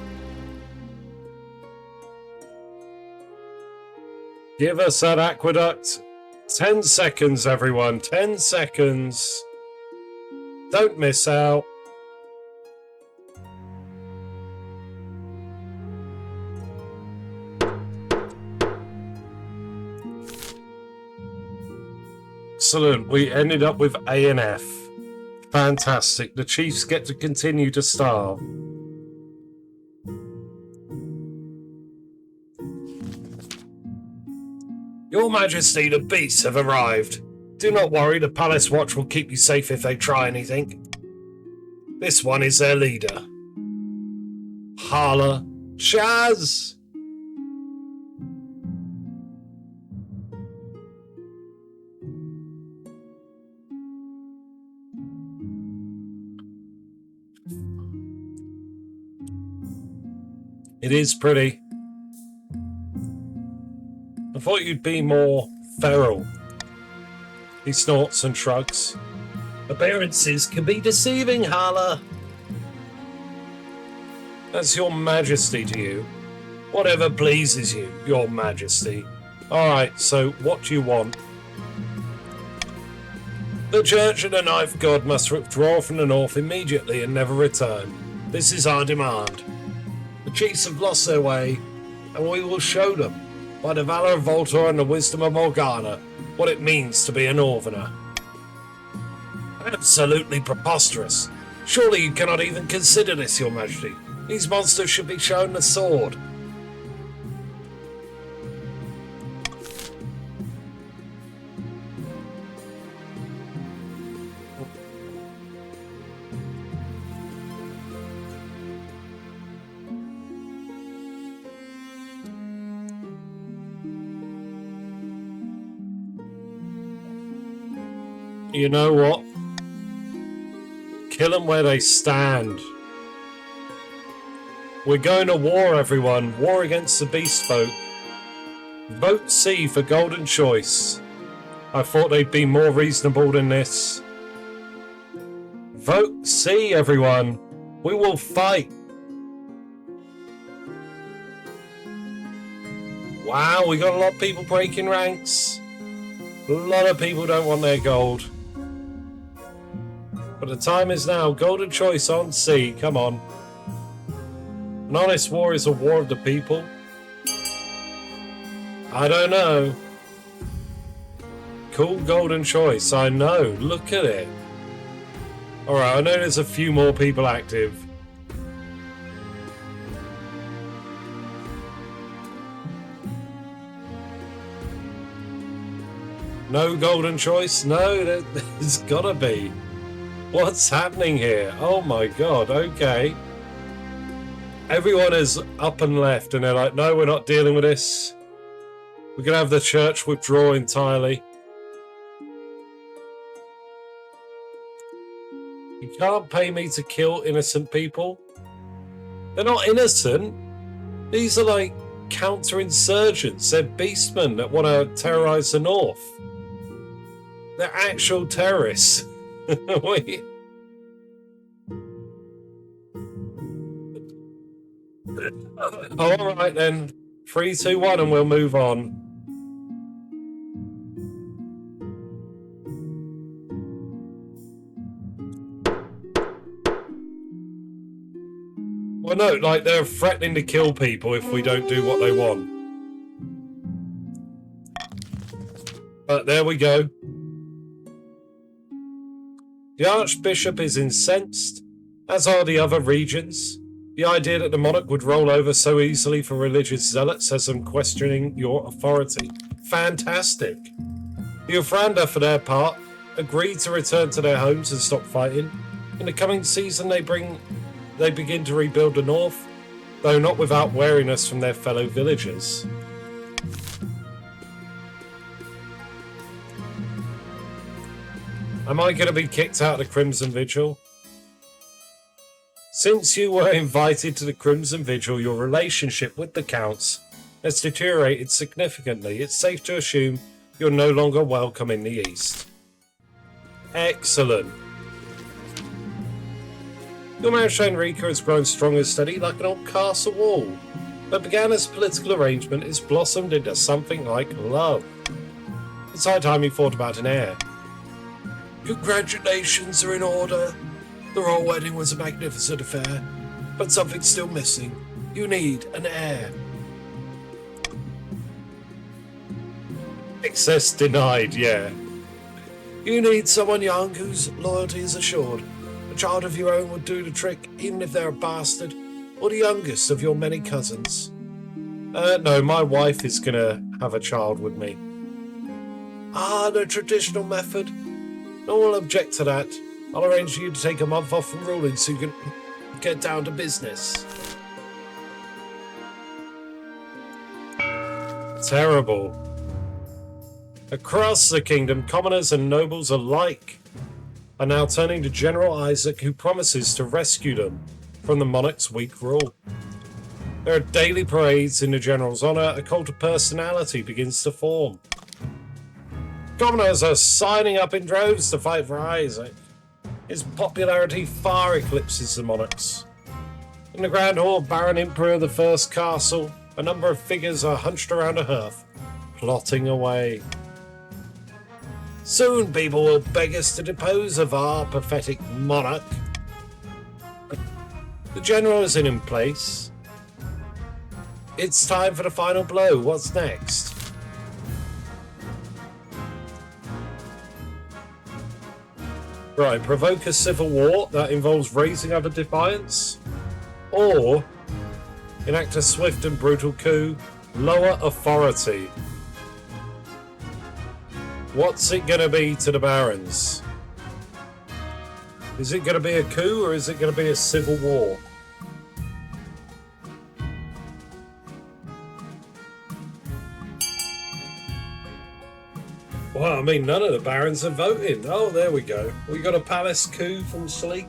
Give us that aqueduct. 10 seconds, everyone. 10 seconds. Don't miss out. Excellent. We ended up with A and F. Fantastic. The Chiefs get to continue to starve. Your Majesty, the beasts have arrived. Do not worry, the Palace Watch will keep you safe if they try anything. This one is their leader. Halla. Chaz! It is pretty. I thought you'd be more feral. He snorts and shrugs. Appearances can be deceiving, Halla. That's your majesty to you. Whatever pleases you, your majesty. Alright, so what do you want? The Church and the Knife God must withdraw from the north immediately and never return. This is our demand. The chiefs have lost their way, and we will show them, by the valour of Voltor and the wisdom of Morgana, what it means to be a Northerner. Absolutely preposterous. Surely you cannot even consider this, your majesty. These monsters should be shown the sword. You know what? Kill them where they stand. We're going to war, everyone. War against the beast folk. Vote C for Golden Choice. I thought they'd be more reasonable than this. Vote C, everyone. We will fight. Wow, we got a lot of people breaking ranks. A lot of people don't want their gold. But the time is now. Golden Choice on C. Come on. An honest war is a war of the people. I don't know. Cool Golden Choice. I know. Look at it. Alright, I know there's a few more people active. No Golden Choice? No, there's gotta be. What's happening here? Oh my god, okay. Everyone is up and left and they're like, no, we're not dealing with this. We're gonna have the church withdraw entirely. You can't pay me to kill innocent people. They're not innocent. These are like counter-insurgents. They're beastmen that want to terrorize the North. They're actual terrorists. Wait. All right then. 3, 2, 1, and we'll move on. Well, no, like they're threatening to kill people if we don't do what they want. But there we go. The Archbishop is incensed, as are the other regions. The idea that the monarch would roll over so easily for religious zealots has them questioning your authority. Fantastic. The Ufranda, for their part, agreed to return to their homes and stop fighting. In the coming season, they begin to rebuild the north, though not without wariness from their fellow villagers. Am I going to be kicked out of the Crimson Vigil? Since you were invited to the Crimson Vigil, your relationship with the Counts has deteriorated significantly. It's safe to assume you're no longer welcome in the East. Excellent. Your marriage to Enrica has grown strong and steady like an old castle wall. What began as a political arrangement is blossomed into something like love. It's high time you thought about an heir. Congratulations are in order. The royal wedding was a magnificent affair, but something's still missing. You need an heir. Access denied, yeah. You need someone young whose loyalty is assured. A child of your own would do the trick, even if they're a bastard, or the youngest of your many cousins. No, my wife is gonna have a child with me. Ah, the traditional method. No one will object to that. I'll arrange for you to take a month off from ruling so you can get down to business. Terrible. Across the kingdom, commoners and nobles alike are now turning to General Isaac, who promises to rescue them from the monarch's weak rule. There are daily parades in the general's honour. A cult of personality begins to form. Commoners are signing up in droves to fight for Isaac. His popularity far eclipses the monarch's. In the Grand Hall of Baron Emperor of the First Castle, a number of figures are hunched around a hearth, plotting away. Soon people will beg us to depose of our pathetic monarch. The general is in place. It's time for the final blow. What's next? Right, provoke a civil war that involves raising up a defiance, or enact a swift and brutal coup, lower authority. What's it going to be to the barons? Is it going to be a coup or is it going to be a civil war? Well, I mean, none of the barons are voting. Oh, there we go. We got a palace coup from sleep.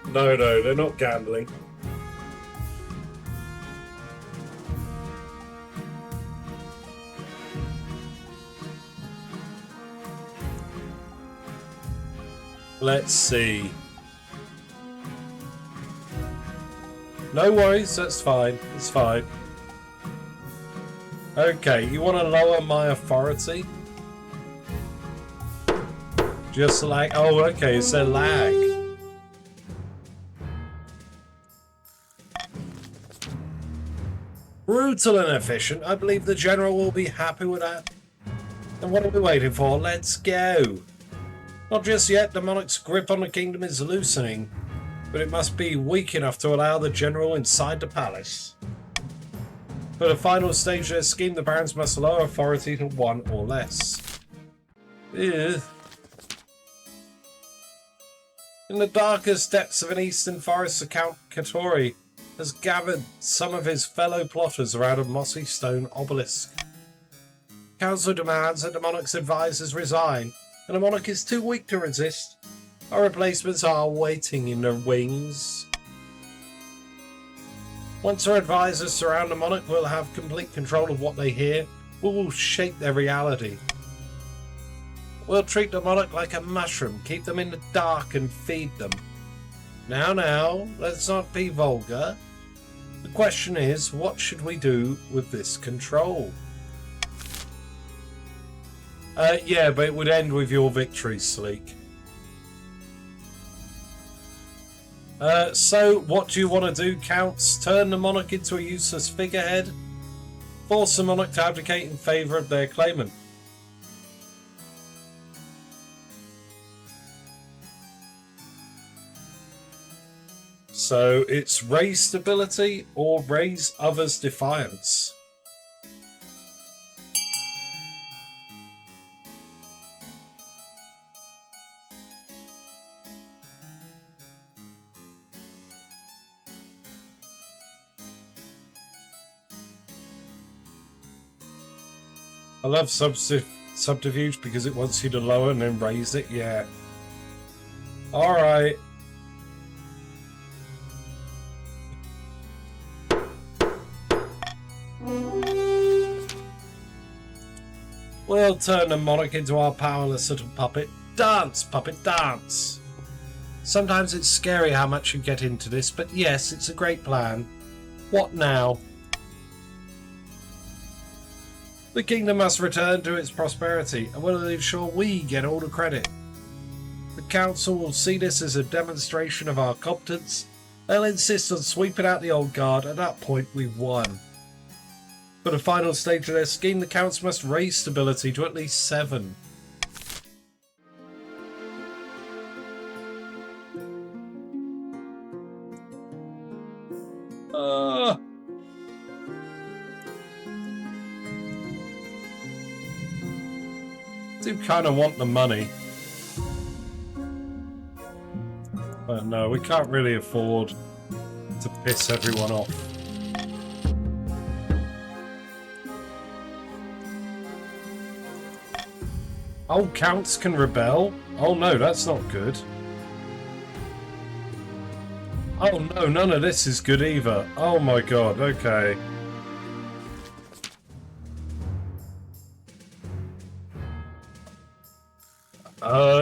No, they're not gambling. Let's see. No worries, that's fine. It's fine. Okay, you want to lower my authority? Just like... Oh, okay, it's a lag. Brutal and efficient. I believe the general will be happy with that. And what are we waiting for? Let's go. Not just yet, the monarch's grip on the kingdom is loosening, but it must be weak enough to allow the general inside the palace. For the final stage of their scheme, the barons must lower authority to 1 or less. Ugh. In the darkest depths of an eastern forest, the Count Katori has gathered some of his fellow plotters around a mossy stone obelisk. Council demands that the monarch's advisors resign, and the monarch is too weak to resist. Our replacements are waiting in the wings. Once our advisors surround the Monarch, we'll have complete control of what they hear. We will shape their reality. We'll treat the Monarch like a mushroom, keep them in the dark and feed them. Now, let's not be vulgar. The question is, what should we do with this control? Yeah, but it would end with your victory, Sleek. So, what do you want to do, Counts? Turn the Monarch into a useless figurehead? Force the Monarch to abdicate in favour of their claimant? So, it's raise stability or raise others' defiance. I love subterfuge because it wants you to lower and then raise it. Yeah. Alright. We'll turn the Monarch into our powerless little puppet. Dance, puppet, dance. Sometimes it's scary how much you get into this, but yes, it's a great plan. What now? The kingdom must return to its prosperity, and we'll ensure we get all the credit. The council will see this as a demonstration of our competence. They'll insist on sweeping out the old guard. At that point, we've won. For the final stage of their scheme, the council must raise stability to at least 7. Do kind of want the money. But no, we can't really afford to piss everyone off. Oh, counts can rebel? Oh no, that's not good. Oh no, none of this is good either. Oh my god, okay.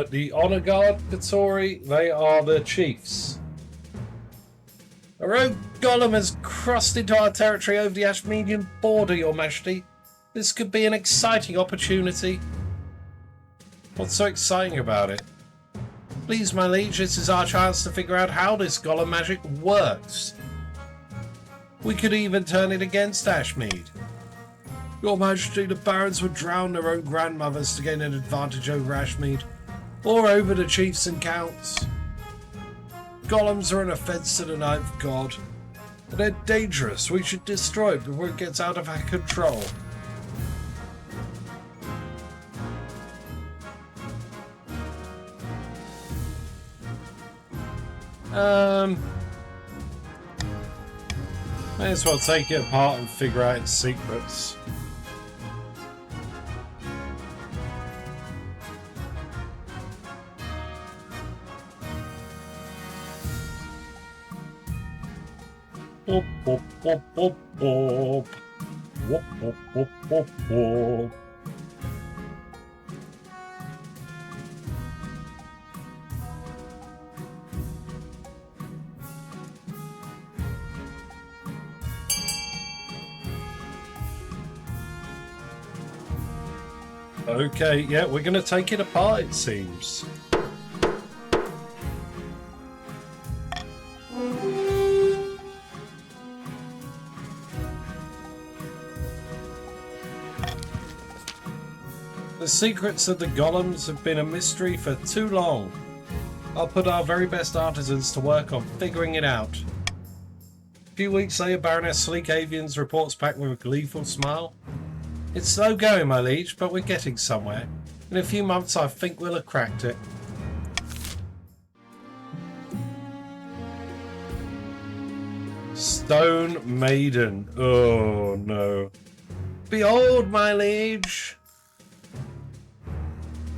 The Honor Guard, Katori, they are the chiefs. A rogue golem has crossed into our territory over the Ashmedian border, Your Majesty. This could be an exciting opportunity. What's so exciting about it? Please, my liege, this is our chance to figure out how this golem magic works. We could even turn it against Ashmead. Your Majesty, the barons would drown their own grandmothers to gain an advantage over Ashmead, or over the chiefs and counts. Golems are an offence to the Ninth God. They're dangerous. We should destroy it before it gets out of our control. May as well take it apart and figure out its secrets. Boop, boop, boop, boop, boop. Boop, boop, boop, boop, boop. Okay, yeah, we're going to take it apart, it seems. The secrets of the golems have been a mystery for too long. I'll put our very best artisans to work on figuring it out. A few weeks later, Baroness Sleek Avians reports back with a gleeful smile. It's slow going, my liege, but we're getting somewhere. In a few months, I think we'll have cracked it. Stone Maiden. Oh, no. Behold, my liege.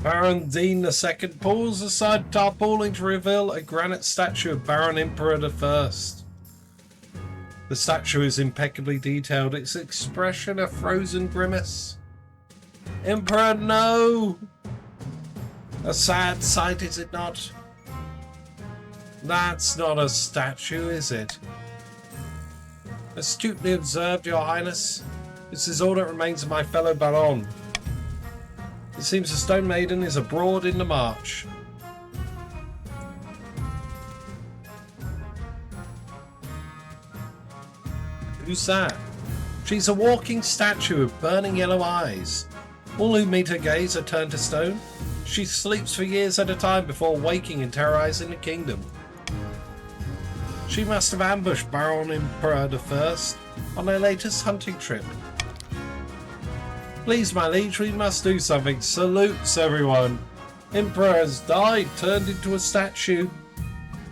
Baron Dean II pulls aside tarpaulin to reveal a granite statue of Baron Emperor I. The The statue is impeccably detailed, its expression a frozen grimace. Emperor, no! A sad sight, is it not? That's not a statue, is it? Astutely observed, Your Highness. This is all that remains of my fellow Baron. It seems the Stone Maiden is abroad in the march. Who's that? She's a walking statue with burning yellow eyes. All who meet her gaze are turned to stone. She sleeps for years at a time before waking and terrorizing the kingdom. She must have ambushed Baron Emperor I on their latest hunting trip. Please, my liege, we must do something. Salutes, everyone. Emperor has died, turned into a statue.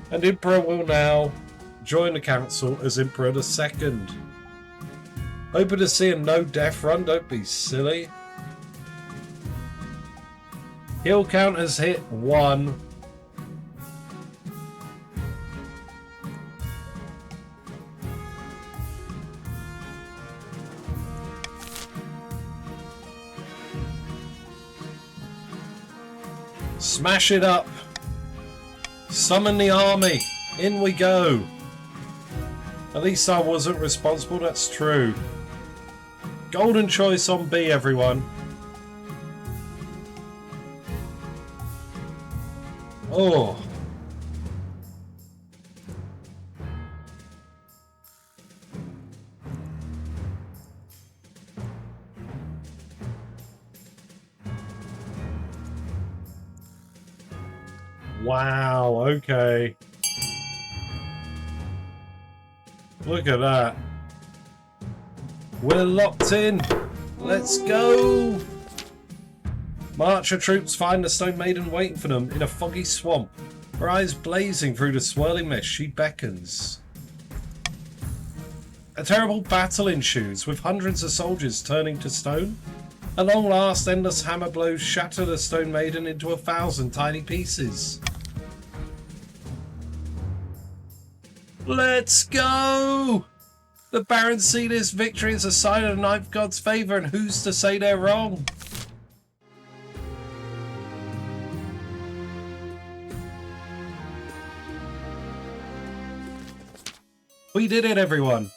And Emperor will now join the council as Emperor II. Open to see a no-death run, don't be silly. Heal count has hit 1. Smash it up. Summon the army. In we go. At least I wasn't responsible, that's true. Golden choice on B, everyone. Oh. Wow, okay. Look at that. We're locked in. Let's go. Marcher troops find the Stone Maiden waiting for them in a foggy swamp. Her eyes blazing through the swirling mist, she beckons. A terrible battle ensues, with hundreds of soldiers turning to stone. At long last, endless hammer blows shatter the Stone Maiden into 1,000 tiny pieces. Let's go! The Barons see this victory as a sign of the Ninth God's favour, and who's to say they're wrong? We did it, everyone!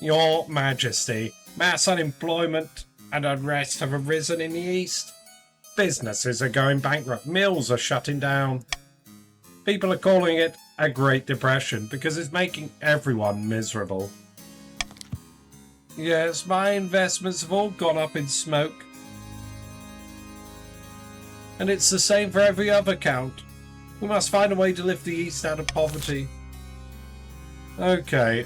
Your Majesty, mass unemployment and unrest have arisen in the East. Businesses are going bankrupt, mills are shutting down. People are calling it a Great Depression because it's making everyone miserable. Yes, my investments have all gone up in smoke. And it's the same for every other count. We must find a way to lift the East out of poverty. Okay,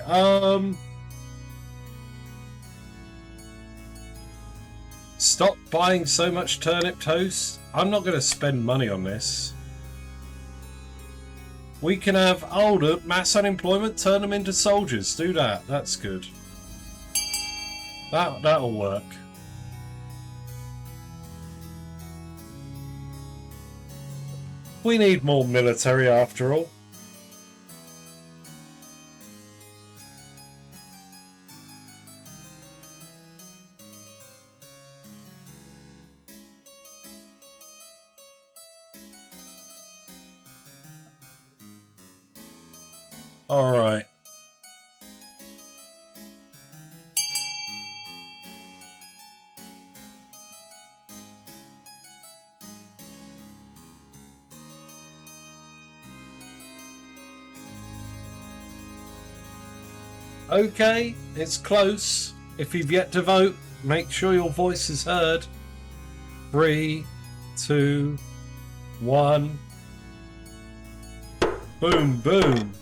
stop buying so much turnip toast. I'm not going to spend money on this. We can have older mass unemployment, turn them into soldiers. Do that. That's good. That'll work. We need more military after all. All right. Okay, it's close. If you've yet to vote, make sure your voice is heard. 3, 2, 1. Boom, boom.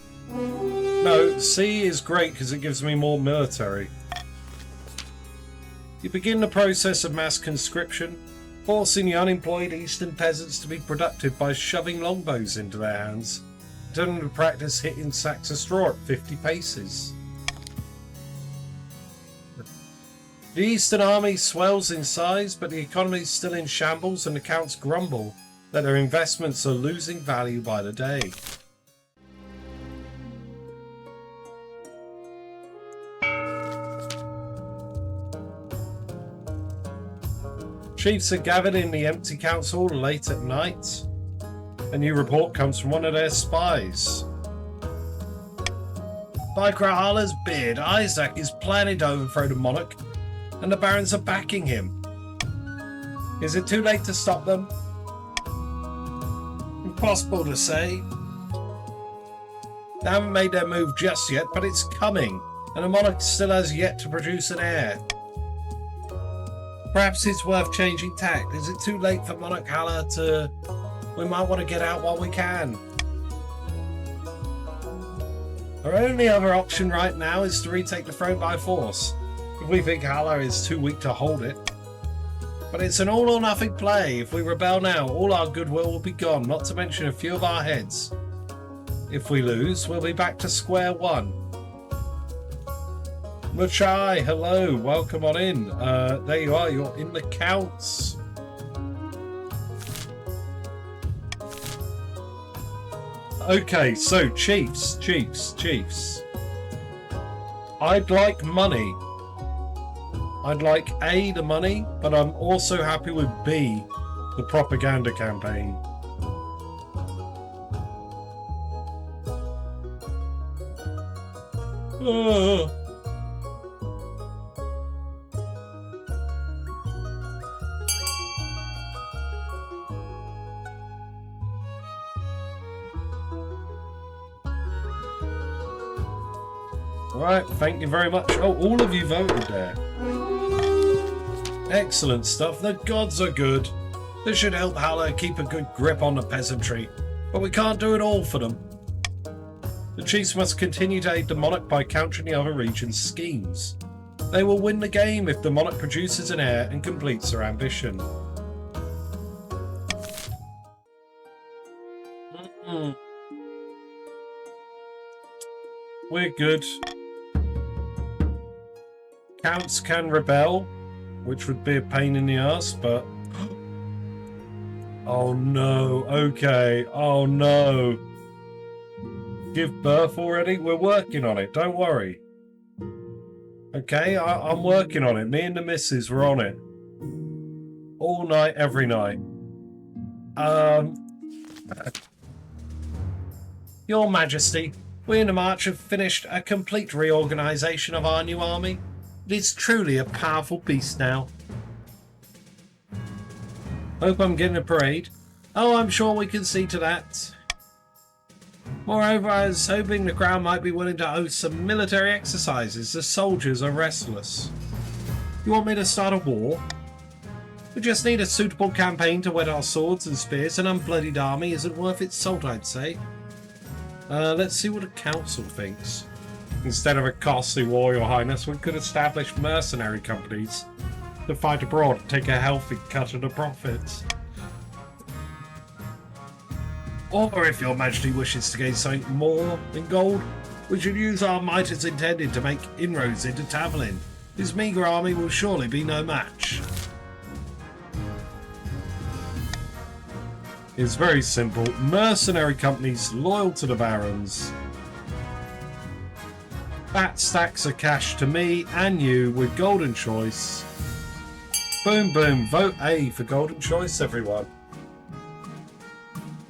No, C is great because it gives me more military. You begin the process of mass conscription, forcing the unemployed eastern peasants to be productive by shoving longbows into their hands, telling them to practice hitting sacks of straw at 50 paces. The Eastern Army swells in size, but the economy is still in shambles, and the counts grumble that their investments are losing value by the day. Chiefs are gathered in the empty council late at night. A new report comes from one of their spies. By Halla's beard, Isaac is planning to overthrow the Monarch, and the barons are backing him. Is it too late to stop them? Impossible to say. They haven't made their move just yet, but it's coming, and the Monarch still has yet to produce an heir. Perhaps it's worth changing tack. Is it too late for Monarch Halla to... We might want to get out while we can. Our only other option right now is to retake the throne by force, if we think Halla is too weak to hold it. But it's an all or nothing play. If we rebel now, all our goodwill will be gone, not to mention a few of our heads. If we lose, we'll be back to square one. Muchai, hello, welcome on in. There you are, you're in the counts. Okay, so Chiefs. I'd like money. I'd like A, the money, but I'm also happy with B, the propaganda campaign. Right, thank you very much. Oh, all of you voted there. Excellent stuff. The gods are good. This should help Halla keep a good grip on the peasantry, but we can't do it all for them. The chiefs must continue to aid the Monarch by countering the other region's schemes. They will win the game if the Monarch produces an heir and completes their ambition. We're good. Counts can rebel, which would be a pain in the ass, but... Oh no, okay, oh no. Give birth already? We're working on it, don't worry. Okay, I'm working on it. Me and the missus were on it. All night, every night. Your Majesty, we in the March have finished a complete reorganisation of our new army. It is truly a powerful beast now. Hope I'm getting a parade. Oh, I'm sure we can see to that. Moreover, I was hoping the Crown might be willing to host some military exercises. The soldiers are restless. You want me to start a war? We just need a suitable campaign to whet our swords and spears. An unbloodied army isn't worth its salt, I'd say. Let's see what the council thinks. Instead of a costly war, Your Highness, we could establish mercenary companies to fight abroad and take a healthy cut of the profits. Or if Your Majesty wishes to gain something more than gold, we should use our might as intended to make inroads into Tamerlane. His meagre army will surely be no match. It's very simple. Mercenary companies loyal to the barons. Fat stacks of cash to me and you with golden choice. Boom, boom. Vote A for golden choice, everyone.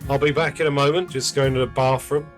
I'll be back in a moment. Just going to the bathroom.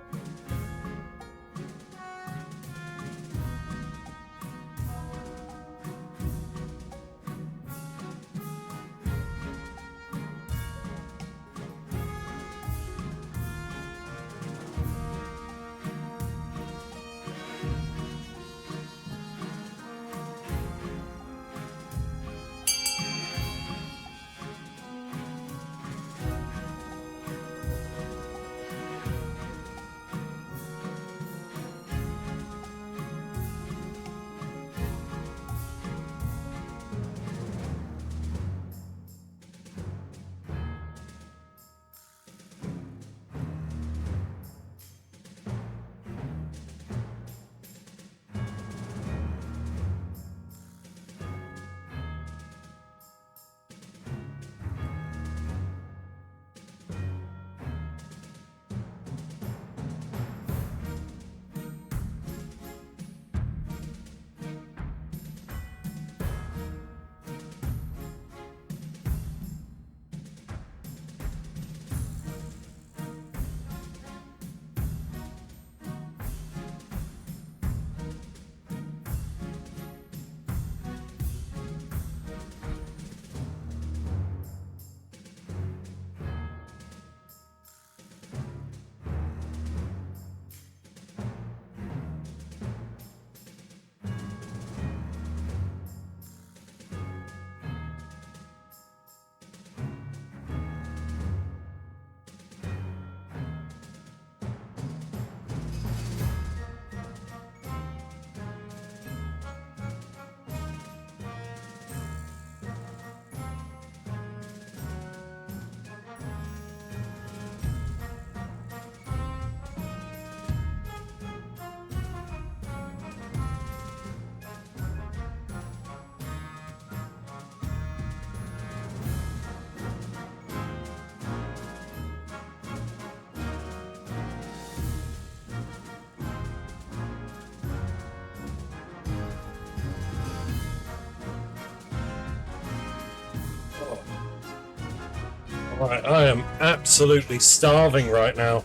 Right, I am absolutely starving right now.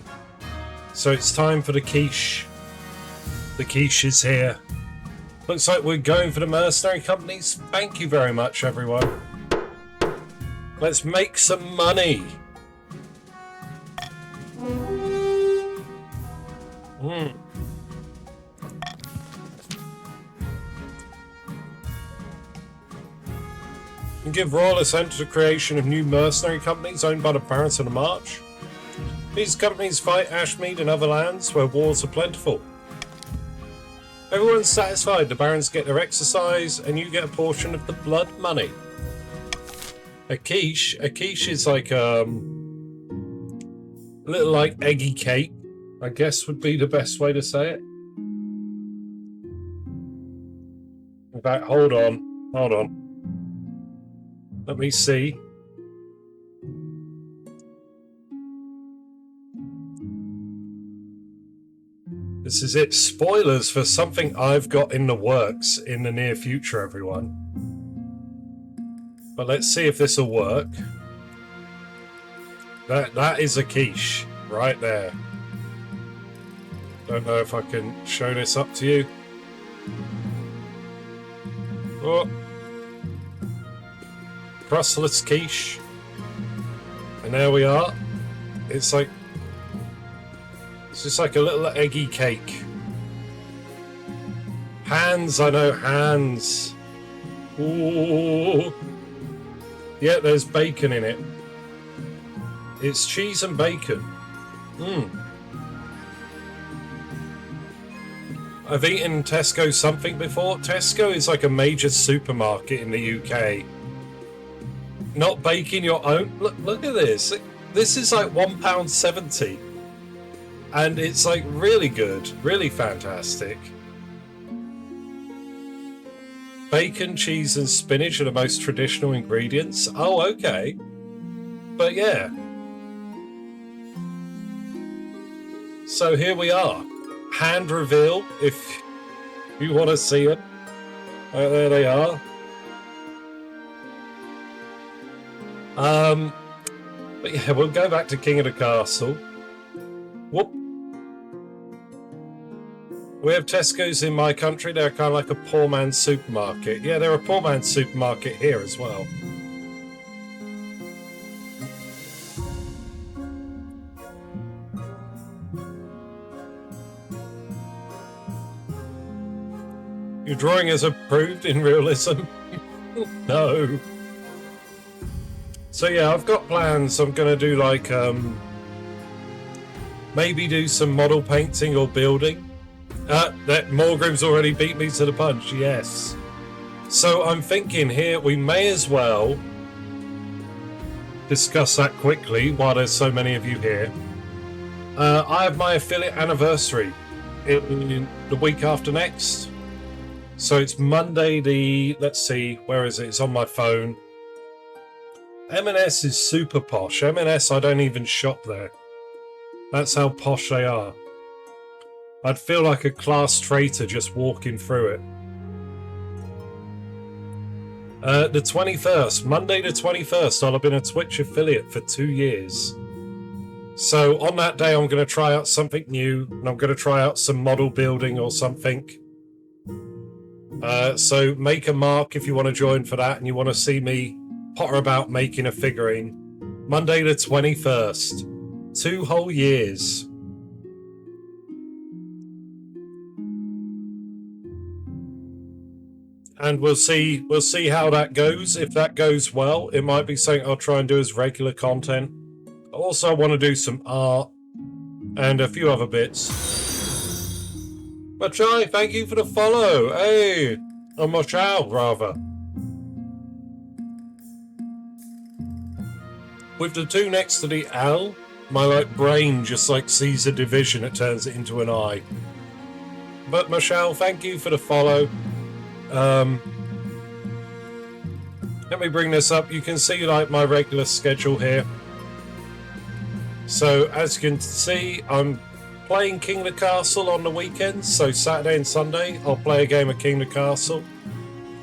So it's time for the quiche. The quiche is here. Looks like we're going for the mercenary companies. Thank you very much, everyone. Let's make some money. And give royal assent to the creation of new mercenary companies owned by the barons of the March. These companies fight Ashmead and other lands where wars are plentiful. Everyone's satisfied, the barons get their exercise, and you get a portion of the blood money. A quiche is like a little like eggy cake, I guess would be the best way to say it. In fact, hold on. Let me see. This is it. Spoilers for something I've got in the works in the near future, everyone. But let's see if this will work. That is a quiche right there. Don't know if I can show this up to you. Oh. Crustless quiche. And there we are. It's just like a little eggy cake. Hands, I know, hands. Ooh. Yeah, there's bacon in it. It's cheese and bacon. I've eaten Tesco something before. Tesco is like a major supermarket in the UK. Not baking your own. Look at this. This is like £1.70. And it's like really good. Really fantastic. Bacon, cheese, and spinach are the most traditional ingredients. Oh, okay. But yeah. So here we are. Hand reveal, if you want to see it. There they are. But yeah, we'll go back to King of the Castle. Whoop. We have Tesco's in my country. They're kind of like a poor man's supermarket. Yeah, they're a poor man's supermarket here as well. Your drawing is approved in realism? No. So yeah, I've got plans. I'm going to do like, maybe do some model painting or building. That Morgrim's already beat me to the punch, yes. So I'm thinking here, we may as well discuss that quickly while there's so many of you here. I have my affiliate anniversary in the week after next. So it's Monday the, let's see, where is it? It's on my phone. M&S is super posh. M&S, I don't even shop there. That's how posh they are. I'd feel like a class traitor just walking through it. The 21st, Monday the 21st, I'll have been a Twitch affiliate for 2 years. So on that day, I'm going to try out something new, and I'm going to try out some model building or something. So make a mark if you want to join for that and you want to see me potter about making a figurine. Monday the 21st. 2 whole years. And we'll see how that goes. If that goes well, it might be something I'll try and do as regular content. Also, I want to do some art and a few other bits. Machai, thank you for the follow. Hey, or Machal, rather. With the 2 next to the L, my brain just sees a division, it turns it into an I. But Machal, thank you for the follow. Let me bring this up. You can see my regular schedule here. So as you can see, I'm playing King of the Castle on the weekends. So Saturday and Sunday, I'll play a game of King of the Castle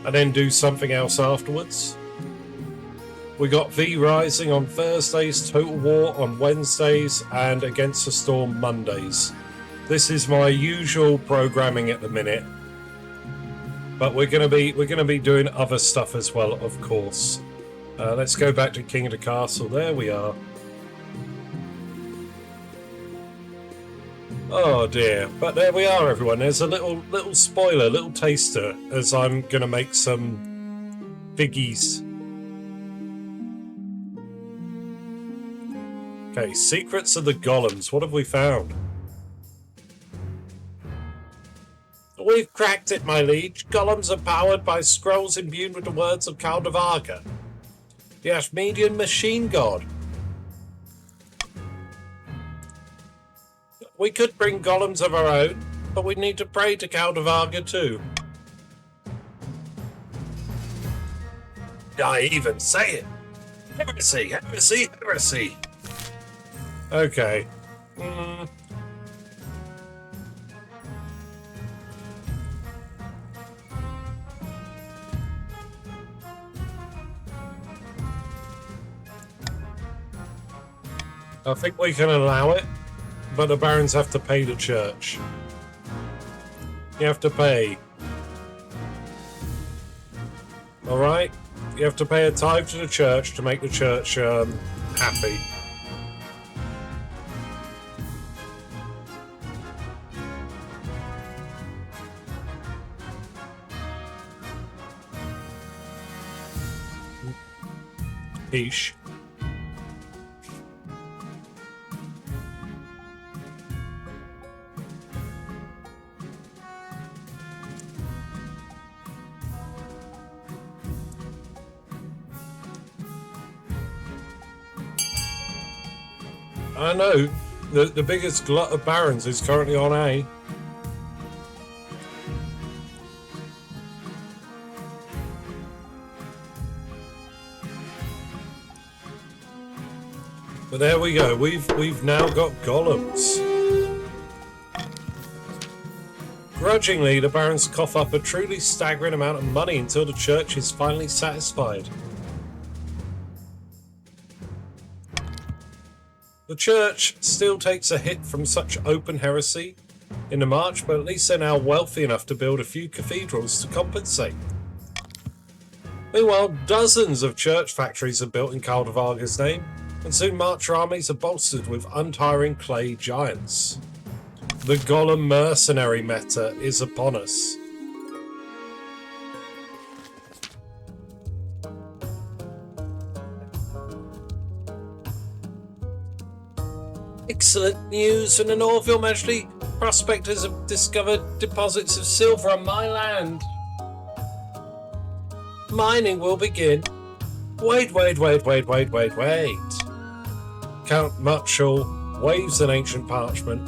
and then do something else afterwards. We got V Rising on Thursdays, Total War on Wednesdays, and Against the Storm Mondays. This is my usual programming at the minute, but we're gonna be doing other stuff as well, of course. Let's go back to King of the Castle. There we are. Oh dear, but there we are, everyone. There's a little spoiler, little taster, as I'm gonna make some figgies. Okay, secrets of the golems. What have we found? We've cracked it, my liege. Golems are powered by scrolls imbued with the words of Kaldavaga, the Ashmedian machine god. We could bring golems of our own, but we need to pray to Kaldavaga too. I even say it. Heresy, heresy, heresy. Okay. I think we can allow it, but the barons have to pay the church. You have to pay. Alright? You have to pay a tithe to the church to make the church happy. Peace. I know, the biggest glut of barons is currently on A. But there we go, we've now got golems. Grudgingly, the barons cough up a truly staggering amount of money until the church is finally satisfied. The church still takes a hit from such open heresy in the march, but at least they're now wealthy enough to build a few cathedrals to compensate. Meanwhile, dozens of church factories are built in Kaldavaga's name, and soon marcher armies are bolstered with untiring clay giants. The golem mercenary meta is upon us. Excellent news from the north, Your Majesty. Prospectors have discovered deposits of silver on my land. Mining will begin. Wait. Count Mutchell waves an ancient parchment.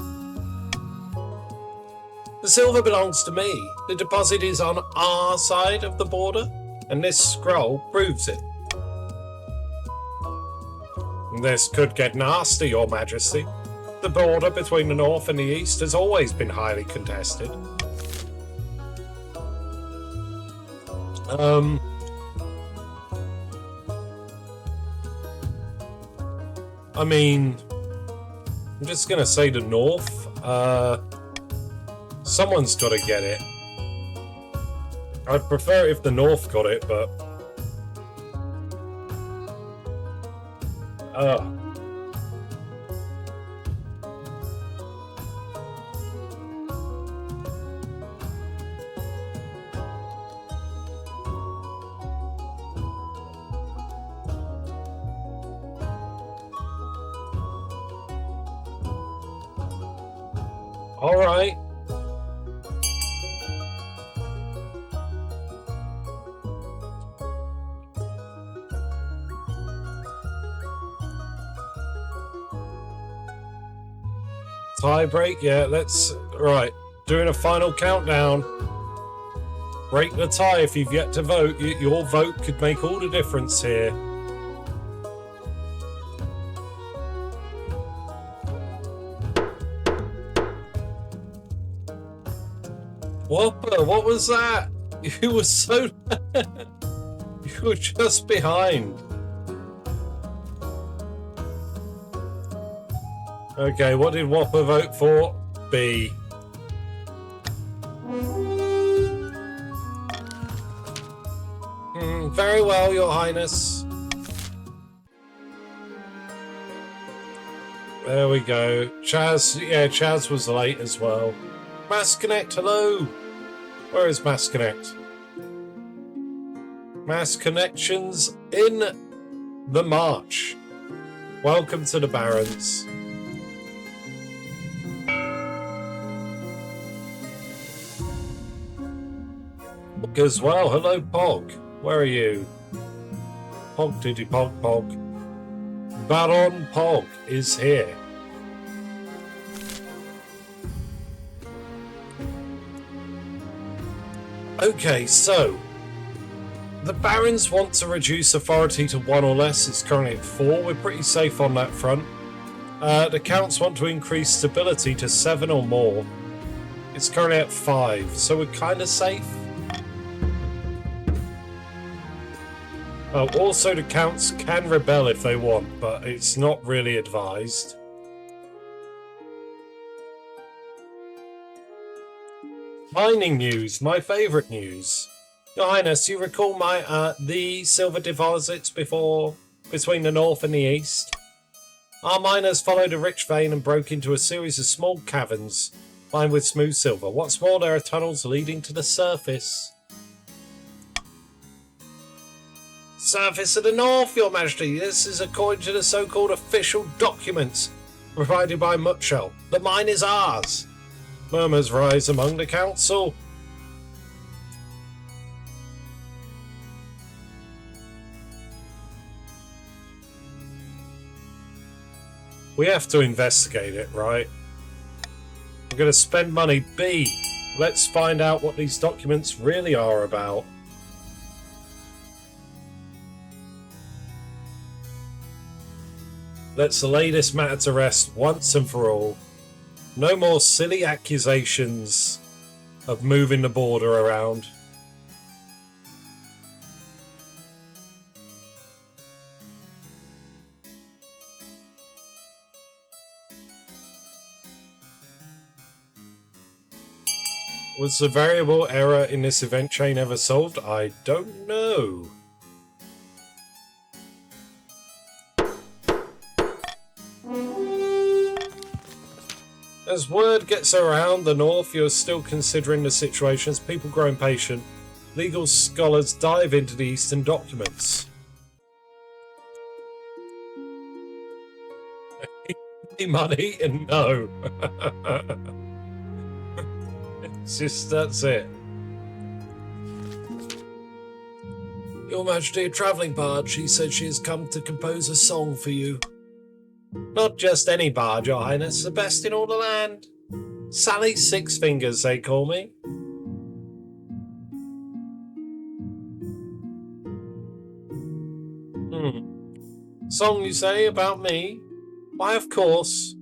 The silver belongs to me. The deposit is on our side of the border, and this scroll proves it. This could get nasty, Your Majesty. The border between the north and the east has always been highly contested. I mean, I'm just gonna say the north. Someone's got to get it. I'd prefer if the north got it, but all right. Tie break, yeah, let's... Right, doing a final countdown. Break the tie if you've yet to vote. Your vote could make all the difference here. Whopper, what was that? You were so... you were just behind. Okay, what did Whopper vote for? B. Very well, Your Highness. There we go. Chaz, yeah, Chaz was late as well. Mass Connect, hello. Where is Mass Connect? Mass Connections in the March. Welcome to the Barons. Pog as well. Hello, Pog. Where are you? Pog diddy Pog Pog. Baron Pog is here. Okay, so the Barons want to reduce authority to 1 or less. It's currently at 4. We're pretty safe on that front. The Counts want to increase stability to 7 or more. It's currently at 5, so we're kind of safe. Also, the Counts can rebel if they want, but it's not really advised. Mining news, my favourite news. Your Highness, you recall the silver deposits between the north and the east? Our miners followed a rich vein and broke into a series of small caverns lined with smooth silver. What's more, there are tunnels leading to the surface. Surface of the North, Your Majesty. This is according to the so-called official documents provided by Mutchell. The mine is ours. Murmurs rise among the council. We have to investigate it, right? I'm going to spend money. B. Let's find out what these documents really are about. Let's lay this matter to rest once and for all. No more silly accusations of moving the border around. Was the variable error in this event chain ever solved? I don't know. As word gets around the north, you're still considering the situation as people grow impatient. Legal scholars dive into the Eastern documents. Money and no. It's just, that's it. Your Majesty, a travelling barge. She said she has come to compose a song for you. Not just any barge, Your Highness, the best in all the land. Sally Six Fingers, they call me. Song, you say, about me? Why, of course.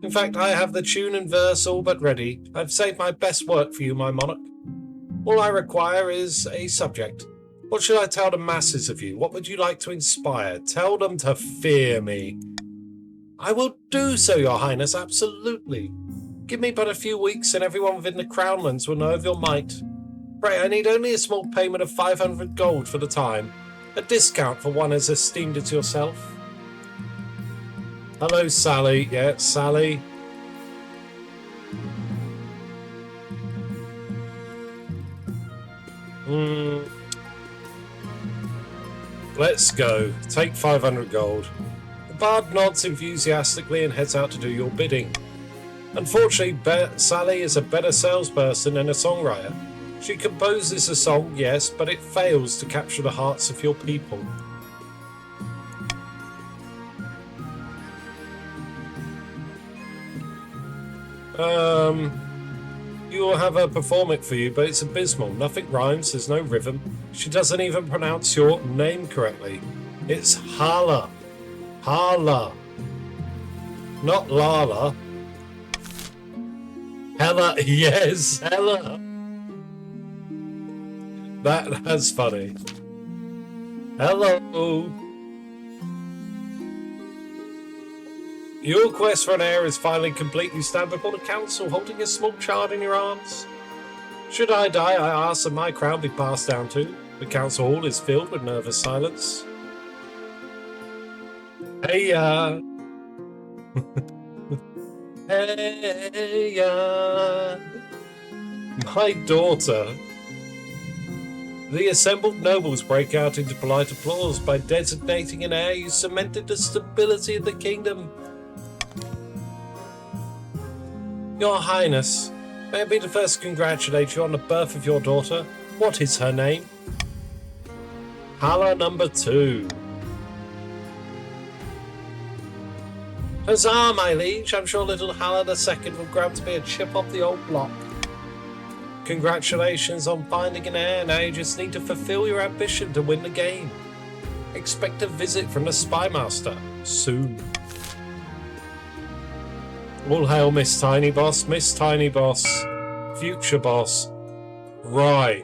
In fact, I have the tune and verse all but ready. I've saved my best work for you, my monarch. All I require is a subject. What should I tell the masses of you? What would you like to inspire? Tell them to fear me. I will do so, Your Highness, absolutely. Give me but a few weeks and everyone within the Crownlands will know of your might. Pray, I need only a small payment of 500 gold for the time. A discount for one as esteemed as yourself. Hello, Sally. Yeah, Sally. Let's go. Take 500 gold. The bard nods enthusiastically and heads out to do your bidding. Unfortunately, Sally is a better salesperson than a songwriter. She composes a song, yes, but it fails to capture the hearts of your people. You will have her perform it for you, but it's abysmal. Nothing rhymes, there's no rhythm. She doesn't even pronounce your name correctly. It's Halla. Halla. Not Lala. Hella, yes, Hella. That's funny. Hello. Your quest for an heir is finally complete. You stand before the council holding a small child in your arms. Should I die, I ask that my crown be passed down to. The council hall is filled with nervous silence. Hey, hey, my daughter. The assembled nobles break out into polite applause. By designating an heir, you cemented the stability of the kingdom. Your Highness, may I be the first to congratulate you on the birth of your daughter? What is her name? Halla number 2. Huzzah, my liege! I'm sure little Halla II will grow up to be a chip off the old block. Congratulations on finding an heir. Now you just need to fulfill your ambition to win the game. Expect a visit from the Spy Master soon. All hail Miss Tiny Boss, Miss Tiny Boss, future boss. Right.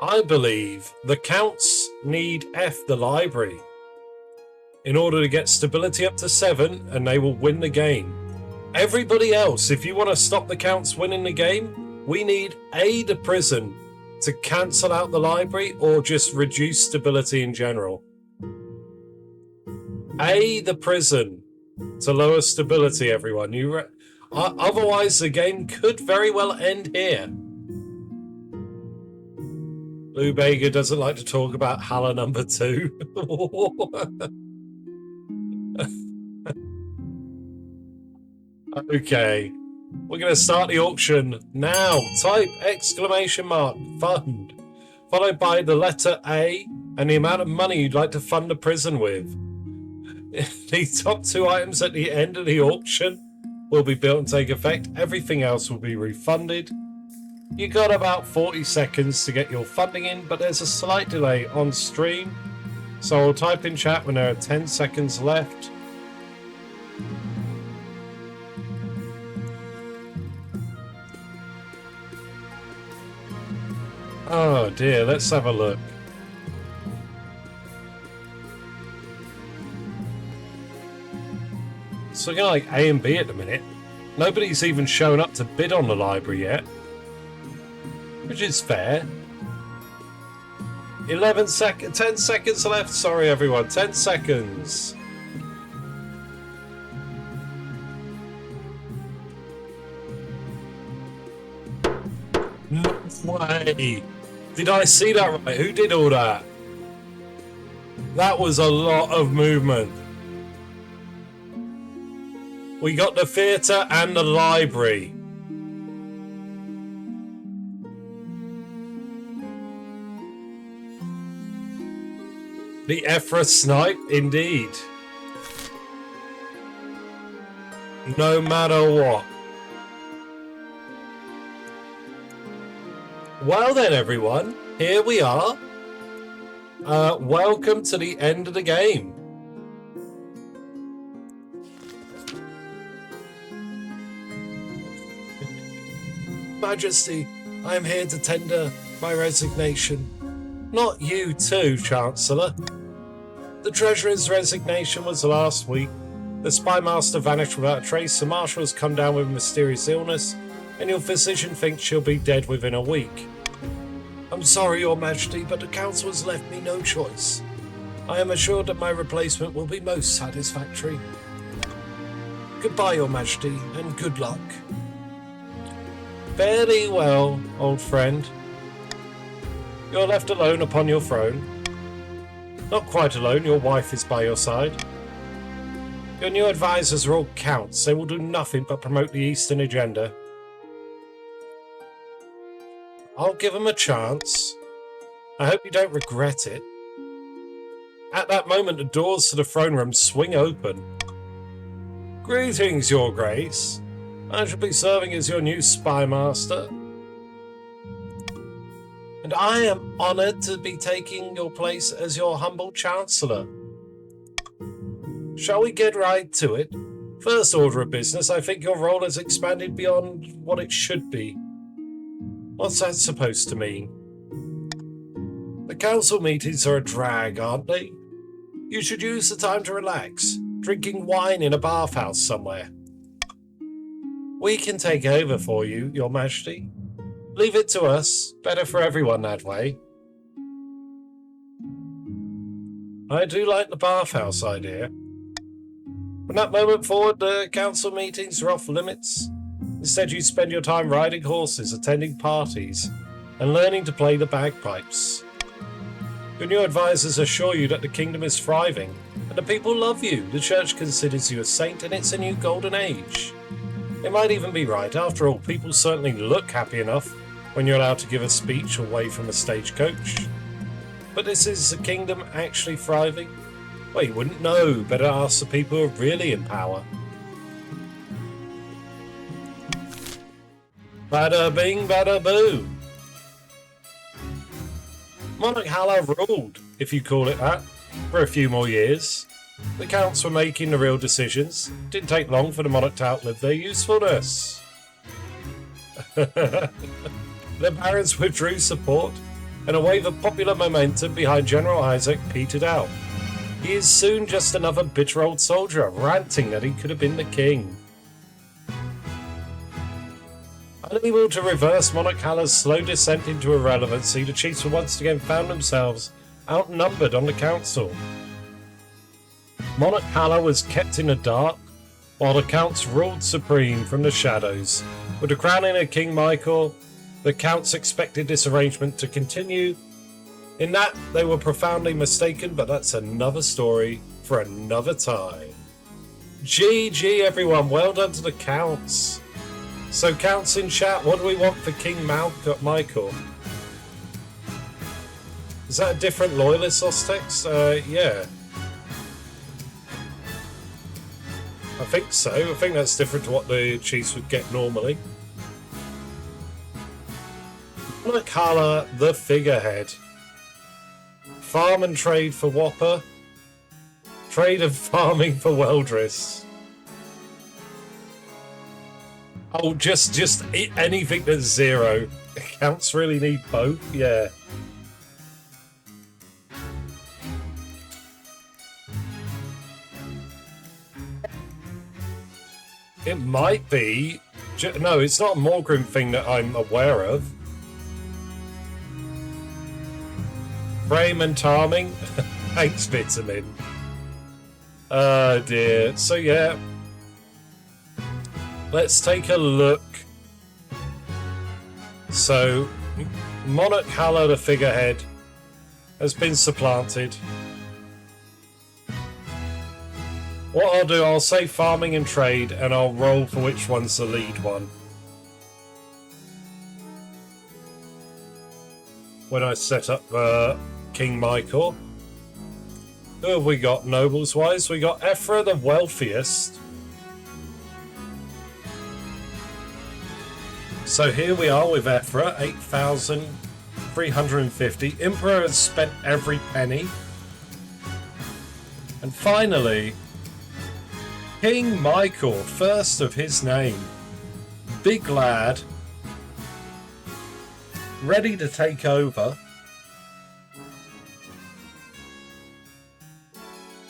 I believe the Counts need F the library in order to get stability up to 7 and they will win the game. Everybody else, if you want to stop the Counts winning the game, we need A the prison to cancel out the library or just reduce stability in general. A the prison to lower stability, everyone. Otherwise, the game could very well end here. Lou Bega doesn't like to talk about Halla number 2. Okay, we're going to start the auction now. Type exclamation mark fund, followed by the letter A and the amount of money you'd like to fund the prison with. The top 2 items at the end of the auction will be built and take effect. Everything else will be refunded. You got about 40 seconds to get your funding in, but there's a slight delay on stream. So I'll type in chat when there are 10 seconds left. Oh dear, let's have a look. So you're like A and B at the minute. Nobody's even shown up to bid on the library yet, which is fair. 10 seconds left. Sorry everyone, 10 seconds. No way. Did I see that right? Who did all that? That was a lot of movement. We got the theatre and the library. The Ephra snipe, indeed. No matter what. Well then, everyone, here we are. Welcome to the end of the game. Majesty, I am here to tender my resignation. Not you too, Chancellor. The Treasurer's resignation was last week. The Spy Master vanished without a trace. The Marshal has come down with a mysterious illness, and your physician thinks she'll be dead within a week. I'm sorry, Your Majesty, but the Council has left me no choice. I am assured that my replacement will be most satisfactory. Goodbye, Your Majesty, and good luck. Very well, old friend. You're left alone upon your throne. Not quite alone, your wife is by your side. Your new advisors are all Counts. They will do nothing but promote the Eastern agenda. I'll give them a chance. I hope you don't regret it. At that moment, the doors to the throne room swing open. Greetings, Your Grace. I shall be serving as your new Spy Master. And I am honoured to be taking your place as your humble Chancellor. Shall we get right to it? First order of business, I think your role has expanded beyond what it should be. What's that supposed to mean? The council meetings are a drag, aren't they? You should use the time to relax, drinking wine in a bathhouse somewhere. We can take over for you, Your Majesty. Leave it to us. Better for everyone that way. I do like the bathhouse idea. From that moment forward, the council meetings are off limits. Instead, you spend your time riding horses, attending parties, and learning to play the bagpipes. Your new advisors assure you that the kingdom is thriving, and the people love you. The church considers you a saint, and it's a new golden age. It might even be right. After all, people certainly look happy enough when you're allowed to give a speech away from a stagecoach. But is the kingdom actually thriving? Well, you wouldn't know. Better ask the people who are really in power. Bada bing, bada boo. Monarch Halla ruled, if you call it that, for a few more years. The counts were making the real decisions. It didn't take long for the monarch to outlive their usefulness. The barons withdrew support, and a wave of popular momentum behind General Isaac petered out. He is soon just another bitter old soldier, ranting that he could have been the king. Unable to reverse Monarch Halla's slow descent into irrelevancy, the chiefs once again found themselves outnumbered on the council. Monarch Halla was kept in the dark, while the counts ruled supreme from the shadows. With the crowning of King Michael, the counts expected this arrangement to continue. In that, they were profoundly mistaken, but that's another story for another time. GG everyone, well done to the counts. So counts in chat, what do we want for King Michael? Is that a different loyalist Ostex? Yeah. I think so. I think that's different to what the chiefs would get normally. Monarch Halla, the figurehead. Farm and trade for Whopper. Trade and farming for Weldris. Oh, just anything that's zero. Counts really need both, yeah. It might be. No, it's not a Morgrim thing that I'm aware of. Frame and Tarming. Thanks, Vitamin. Oh dear. So yeah. Let's take a look. So, Monarch Halla, the figurehead, has been supplanted. What I'll do, I'll say farming and trade, and I'll roll for which one's the lead one. When I set up King Michael. Who have we got nobles-wise? We got Ephra, the wealthiest. So here we are with Ephra, 8,350. Emperor has spent every penny. And finally, King Michael, first of his name. Big lad. Ready to take over.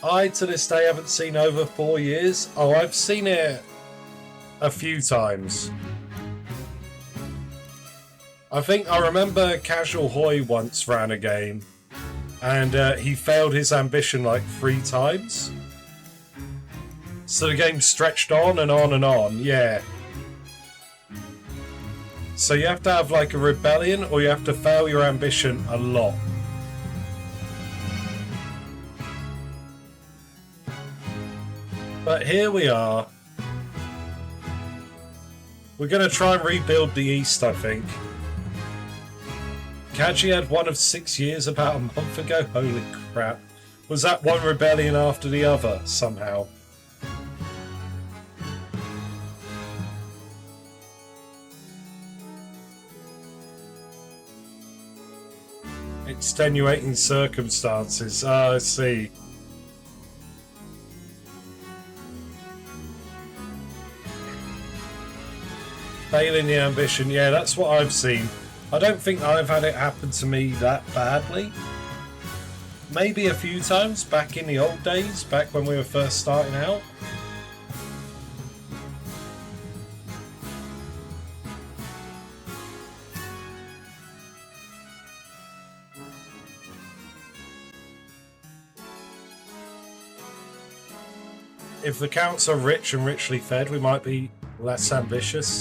I, to this day, haven't seen over 4 years. Oh, I've seen it a few times. I think I remember Casual Hoy once ran a game and he failed his ambition like 3 times. So the game stretched on and on and on, yeah. So you have to have like a rebellion or you have to fail your ambition a lot. But here we are. We're going to try and rebuild the East, I think. Kaji had one of 6 years about a month ago. Holy crap. Was that one rebellion after the other, somehow? Extenuating circumstances. I see. Failing the ambition. Yeah, that's what I've seen. I don't think I've had it happen to me that badly. Maybe a few times back in the old days, back when we were first starting out. If the counts are rich and richly fed, we might be less ambitious.